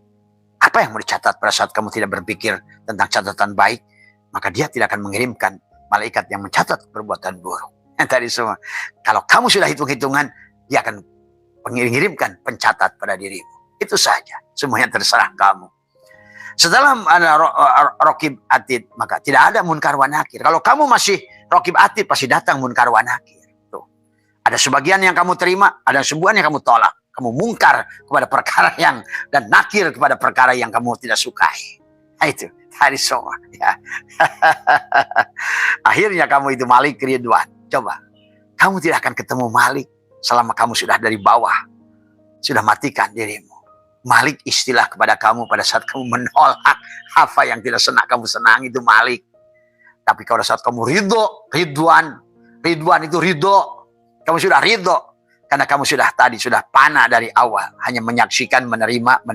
Apa yang mau dicatat pada saat kamu tidak berpikir tentang catatan baik, maka dia tidak akan mengirimkan malaikat yang mencatat perbuatan buruk. Yang tadi semua. Kalau kamu sudah hitung-hitungan, dia akan mengirimkan pencatat pada dirimu. Itu saja. Semuanya terserah kamu. Setelah ada rokib atid, maka tidak ada munkar wa nakir. Kalau kamu masih rokib atid, pasti datang munkar wa nakir. Tuh. Ada sebagian yang kamu terima, ada sebagian yang kamu tolak. Kamu mungkar kepada perkara yang, dan nakir kepada perkara yang kamu tidak sukai. Nah, itu tadi semua. Ya. Akhirnya kamu itu Malik Ridwan. Coba, kamu tidak akan ketemu Malik selama kamu sudah dari bawah. Sudah matikan dirimu. Malik istilah kepada kamu pada saat kamu menolak apa yang tidak senang kamu senang, itu Malik. Tapi kalau saat kamu ridho, Ridwan itu ridho. Kamu sudah ridho. Karena kamu sudah tadi, sudah panah dari awal. Hanya menyaksikan, menerima.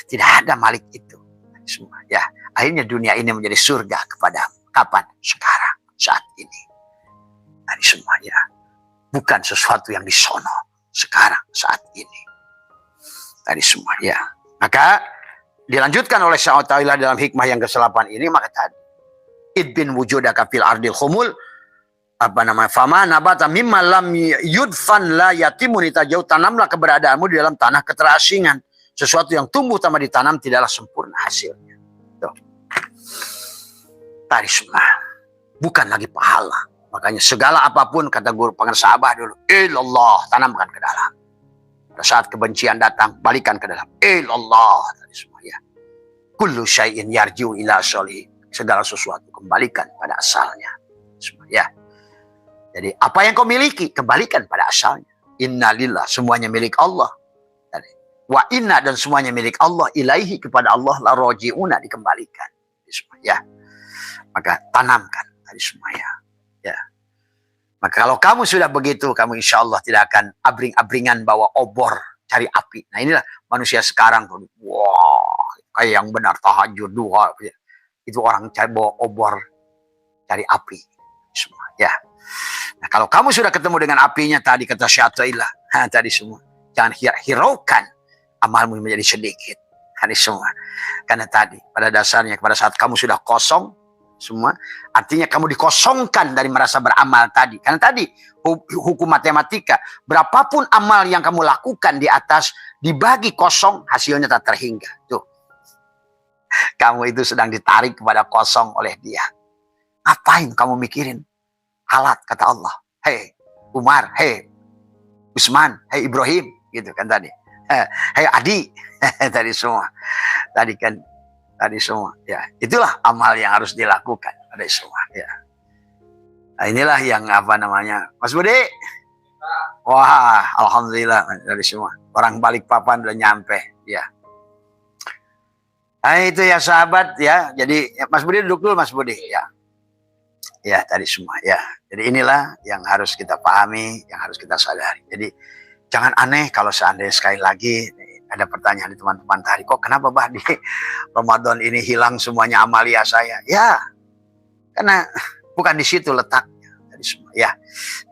Tidak ada Malik itu. Semua, ya. Akhirnya dunia ini menjadi surga kepadamu. Kapan? Sekarang, saat ini. Tadi semua, ya. Bukan sesuatu yang disono. Sekarang, saat ini. Tadi semua, ya. Maka dilanjutkan oleh Allah Ta'ala dalam hikmah yang ke-8 ini, maka tadi idbin wujudaka fil ardil khumul, apa namanya, fama nabata mimma lam yudfan la yatimun, jauh tanamlah keberadaanmu di dalam tanah keterasingan. Sesuatu yang tumbuh tanpa ditanam tidaklah sempurna hasilnya. Tuh. Tadi semua. Bukan lagi pahala. Makanya segala apapun, kata guru pengarsa Abah dulu, ilallah, tanamkan ke dalam. Pada saat kebencian datang, balikan ke dalam. Ilallah. Tadi semua, ya. Kullu syai'in yarji'u ila asalih. Segala sesuatu kembalikan pada asalnya. Semua, ya. Jadi apa yang kau miliki, kembalikan pada asalnya. Innalillah, semuanya milik Allah. Wa inna, dan semuanya milik Allah. Ilaihi, kepada Allah la roji'una, dikembalikan. Semua, ya. Maka tanamkan tadi semua, ya. Ya. Maka kalau kamu sudah begitu, kamu insya Allah tidak akan abring-abringan bawa obor cari api. Nah, inilah manusia sekarang. Wah, kayak yang benar tahajud, duha. Itu orang cari bawa obor cari api. Semua, ya. Nah, kalau kamu sudah ketemu dengan apinya tadi, kata Syai'illah, tadi semua, jangan hiraukan amalmu menjadi sedikit. Tadi semua. Karena tadi, pada dasarnya, pada saat kamu sudah kosong, semua, artinya kamu dikosongkan dari merasa beramal tadi. Karena tadi, hukum matematika, berapapun amal yang kamu lakukan di atas, dibagi kosong, hasilnya tak terhingga. Tuh. Kamu itu sedang ditarik kepada kosong oleh dia. Ngapain kamu mikirin alat, kata Allah. Hei Umar, hei Usman, hei Ibrahim, gitu kan tadi. Hei Adi, tadi semua. Tadi kan, tadi semua, ya. Itulah amal yang harus dilakukan, tadi semua, ya. Nah, inilah yang apa namanya, Mas Budi. Wah, alhamdulillah, tadi semua. Orang Balikpapan udah nyampe, ya. Nah, itu ya sahabat, ya. Jadi Mas Budi duduk dulu, Mas Budi, ya. Ya, tadi semua, ya. Jadi inilah yang harus kita pahami, yang harus kita sadari. Jadi jangan aneh kalau seandainya sekali lagi ada pertanyaan di teman-teman tadi, kok kenapa Bah di Ramadan ini hilang semuanya amalia saya? Ya, karena bukan di situ letaknya. Tadi semua, ya.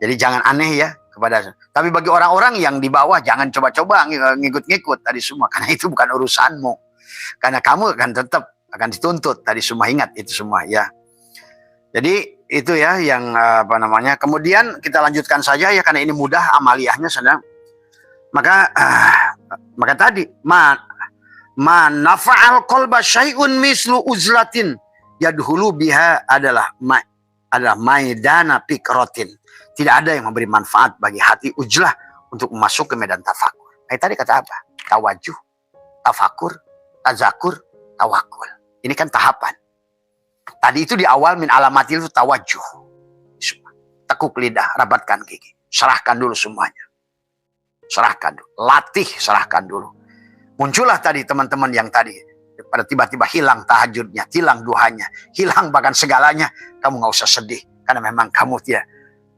Jadi jangan aneh ya kepada. Tapi bagi orang-orang yang di bawah jangan coba-coba ngikut-ngikut tadi semua, karena itu bukan urusanmu. Karena kamu akan tetap akan dituntut tadi semua, ingat itu semua, ya. Jadi itu ya yang apa namanya. Kemudian kita lanjutkan saja ya, karena ini mudah amaliyahnya sedang. Maka tadi ma nafa'al qalba syai'un mislu uzlatin yadhulu biha adalah maidana fikratin. Tidak ada yang memberi manfaat bagi hati ujlah untuk masuk ke medan tafakur. Tadi kata apa? Tawajuh, tafakur, tazakur, tawakul. Ini kan tahapan. Tadi itu di awal min alamatil tawajuh. Tekuk lidah, rapatkan gigi. Serahkan dulu semuanya. Serahkan dulu. Latih, serahkan dulu. Muncullah tadi teman-teman yang tadi pada tiba-tiba hilang tahajudnya, hilang duhanya, hilang bahkan segalanya. Kamu nggak usah sedih karena memang kamu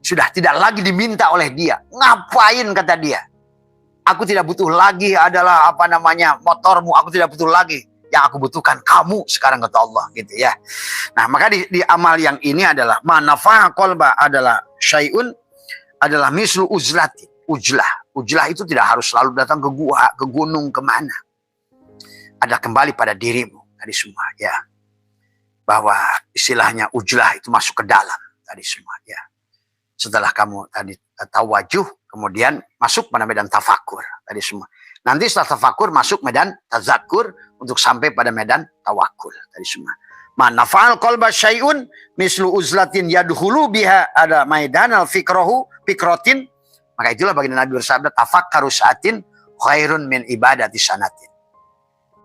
sudah tidak lagi diminta oleh dia. Ngapain kata dia? Aku tidak butuh lagi adalah motormu. Aku tidak butuh lagi. Yang aku butuhkan kamu sekarang kata Allah gitu ya. Nah maka di amal yang ini adalah manafah kolba adalah syai'un adalah mislu uzlati. Ujlah itu tidak harus selalu datang ke gua, ke gunung, kemana. Ada kembali pada dirimu tadi semua ya. Bahwa istilahnya ujlah itu masuk ke dalam tadi semua ya. Setelah kamu tadi tawajuh, kemudian masuk pada medan tafakur tadi semua. Nanti setelah tafakur masuk medan tazakur untuk sampai pada medan tawakul tadi semua. Manafa'al qalba syai'un mislu uzlatin yadkhulu biha ada maidanal fikrotin. Maka itulah baginda Nabi bersabda tafakkaru sa'atin khairun min ibadati sanatin.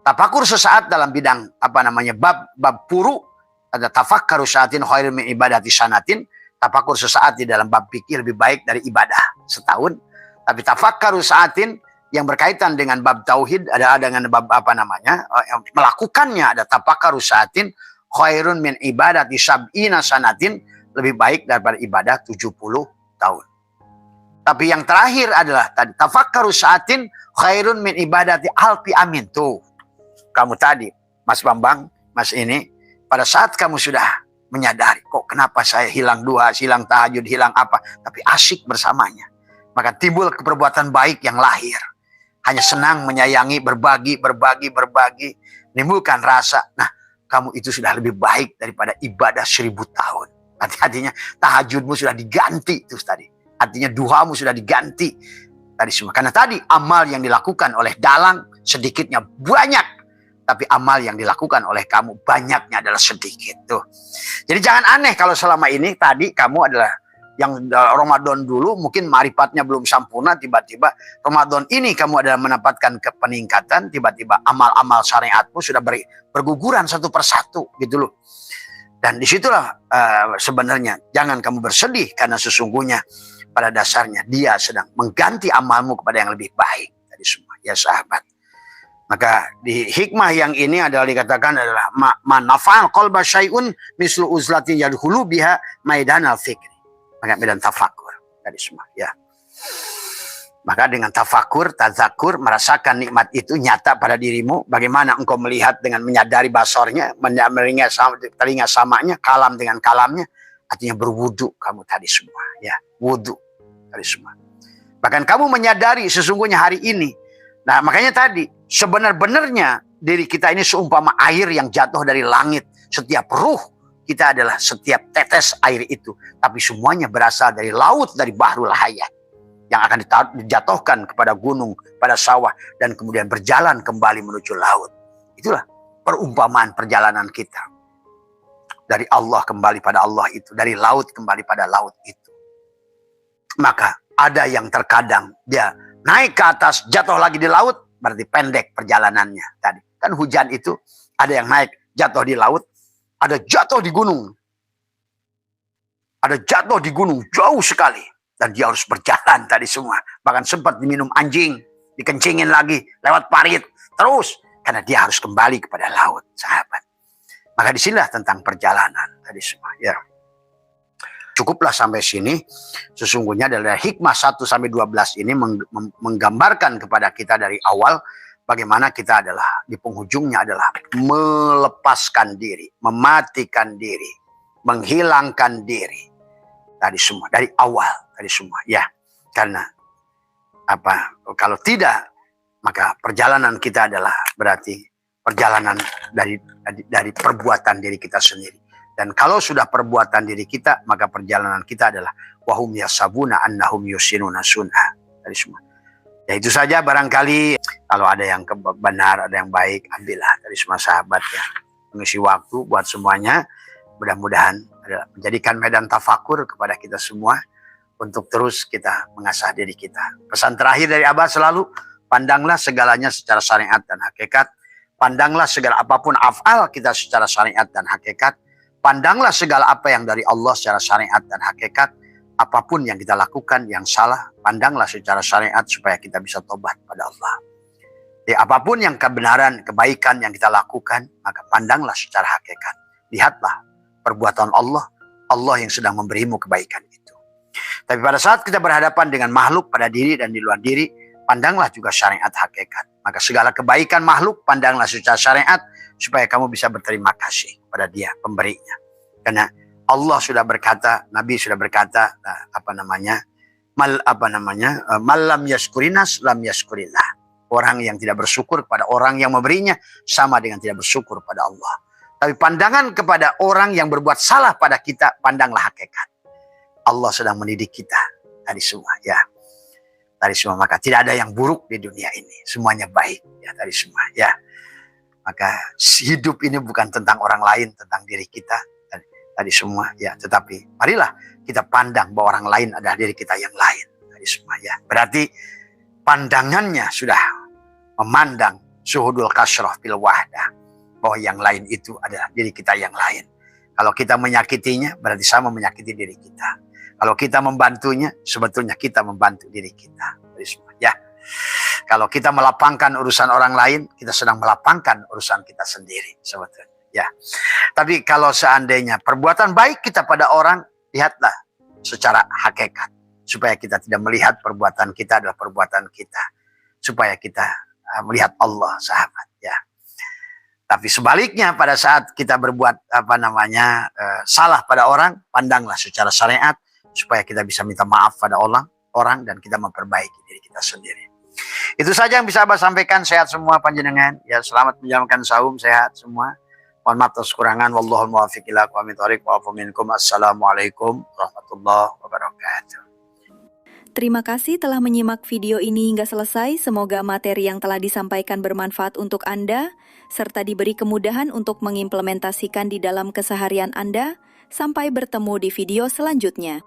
Tafakur sesaat dalam bidang bab puru, ada tafakkaru sa'atin khairun min ibadati sanatin. Tafakur sesaat di dalam bab fikih lebih baik dari ibadah setahun. Tapi tafakkaru sa'atin yang berkaitan dengan bab tauhid ada dengan bab melakukannya ada tafakkaru sa'atin khairun min ibadati sab'ina sanatin, lebih baik daripada ibadah 70 tahun. Tapi yang terakhir adalah tadi tafakkaru sa'atin khairun min ibadati alfi amin. Tuh kamu tadi Mas Bambang, Mas ini pada saat kamu sudah menyadari kok kenapa saya hilang duha, hilang tahajud, hilang apa, tapi asyik bersamanya, maka timbul perbuatan baik yang lahir. Hanya senang, menyayangi, berbagi, menimbulkan rasa. Nah, kamu itu sudah lebih baik daripada ibadah 1000 tahun. Artinya tahajudmu sudah diganti terus tadi. Artinya duhamu sudah diganti tadi semua. Karena tadi amal yang dilakukan oleh dalang sedikitnya banyak, tapi amal yang dilakukan oleh kamu banyaknya adalah sedikit. Tuh. Jadi jangan aneh kalau selama ini tadi kamu adalah yang Ramadan dulu mungkin marifatnya belum sempurna, tiba-tiba Ramadan ini kamu adalah mendapatkan peningkatan, tiba-tiba amal-amal syariatmu sudah berguguran satu persatu gitu loh. Dan disitulah sebenarnya jangan kamu bersedih karena sesungguhnya pada dasarnya dia sedang mengganti amalmu kepada yang lebih baik tadi semua ya sahabat. Maka di hikmah yang ini adalah dikatakan adalah manafa'al qalba syai'un mislu uzlatin yadkhulu biha maidanal fikri. Maka medan tafakur tadi semua ya. Maka dengan tafakur, tazakur, merasakan nikmat itu nyata pada dirimu. Bagaimana engkau melihat dengan menyadari basornya, telinga samanya, kalam dengan kalamnya. Artinya berwudu kamu tadi semua ya. Wudu tadi semua. Bahkan kamu menyadari sesungguhnya hari ini. Nah makanya tadi sebenar-benarnya diri kita ini seumpama air yang jatuh dari langit. Setiap ruh kita adalah setiap tetes air itu. Tapi semuanya berasal dari laut, dari Bahrul Hayat. Yang akan dijatuhkan kepada gunung, pada sawah. Dan kemudian berjalan kembali menuju laut. Itulah perumpamaan perjalanan kita. Dari Allah kembali pada Allah itu. Dari laut kembali pada laut itu. Maka ada yang terkadang dia naik ke atas, jatuh lagi di laut. Berarti pendek perjalanannya tadi. Kan hujan itu ada yang naik, jatuh di laut. Ada jatuh di gunung. Ada jatuh di gunung jauh sekali. Dan dia harus berjalan tadi semua. Bahkan sempat diminum anjing. Dikencingin lagi. Lewat parit. Terus. Karena dia harus kembali kepada laut. Sahabat. Maka disinilah tentang perjalanan. Tadi semua. Ya. Cukuplah sampai sini. Sesungguhnya dari hikmah 1-12 ini menggambarkan kepada kita dari awal. Bagaimana kita adalah di penghujungnya adalah melepaskan diri, mematikan diri, menghilangkan diri. Tadi semua, dari awal, tadi semua. Ya, karena kalau tidak, maka perjalanan kita adalah berarti perjalanan dari perbuatan diri kita sendiri. Dan kalau sudah perbuatan diri kita, maka perjalanan kita adalah wahum yasabuna annahum yusinuna sun'a. Tadi semua. Ya itu saja barangkali kalau ada yang benar, ada yang baik, ambillah dari semua sahabat ya. Mengisi waktu buat semuanya. Mudah-mudahan menjadikan medan tafakur kepada kita semua. Untuk terus kita mengasah diri kita. Pesan terakhir dari Abah selalu, pandanglah segalanya secara syariat dan hakikat. Pandanglah segala apapun af'al kita secara syariat dan hakikat. Pandanglah segala apa yang dari Allah secara syariat dan hakikat. Apapun yang kita lakukan yang salah, pandanglah secara syariat supaya kita bisa tobat pada Allah. Apapun yang kebenaran, kebaikan yang kita lakukan, maka pandanglah secara hakikat. Lihatlah perbuatan Allah, Allah yang sedang memberimu kebaikan itu. Tapi pada saat kita berhadapan dengan makhluk pada diri dan di luar diri, pandanglah juga syariat hakikat. Maka segala kebaikan makhluk, pandanglah secara syariat, supaya kamu bisa berterima kasih kepada dia, pemberinya. Karena Allah sudah berkata, Nabi sudah berkata, malam yaskurinas lam yaskurillah. Orang yang tidak bersyukur kepada orang yang memberinya sama dengan tidak bersyukur pada Allah. Tapi pandangan kepada orang yang berbuat salah pada kita, pandanglah hakikat. Allah sedang mendidik kita tadi semua, ya. Tadi semua, maka tidak ada yang buruk di dunia ini, semuanya baik, ya tadi semua, ya. Maka hidup ini bukan tentang orang lain, tentang diri kita. Tadi semua, ya, tetapi marilah kita pandang bahwa orang lain adalah diri kita yang lain. Tadi semua, ya. Berarti pandangannya sudah memandang syuhudul kasrah fil wahdah, bahwa yang lain itu adalah diri kita yang lain. Kalau kita menyakitinya, berarti sama menyakiti diri kita. Kalau kita membantunya, sebetulnya kita membantu diri kita. Tadi semua, ya. Kalau kita melapangkan urusan orang lain, kita sedang melapangkan urusan kita sendiri, sebetulnya. Ya, tapi kalau seandainya perbuatan baik kita pada orang, lihatlah secara hakikat. Supaya kita tidak melihat perbuatan kita adalah perbuatan kita. Supaya kita melihat Allah, sahabat. Ya. Tapi sebaliknya pada saat kita berbuat salah pada orang, pandanglah secara syariat. Supaya kita bisa minta maaf pada orang dan kita memperbaiki diri kita sendiri. Itu saja yang bisa Abah sampaikan. Sehat semua panjenengan. Ya, selamat menjalankan saum, sehat semua. Mohon maaf atas kekurangan. Wallahul muwaffiq ila aqwamit thoriq wa afu minkum. Assalamualaikum warahmatullahi wabarakatuh. Terima kasih telah menyimak video ini hingga selesai. Semoga materi yang telah disampaikan bermanfaat untuk Anda, serta diberi kemudahan untuk mengimplementasikan di dalam keseharian Anda. Sampai bertemu di video selanjutnya.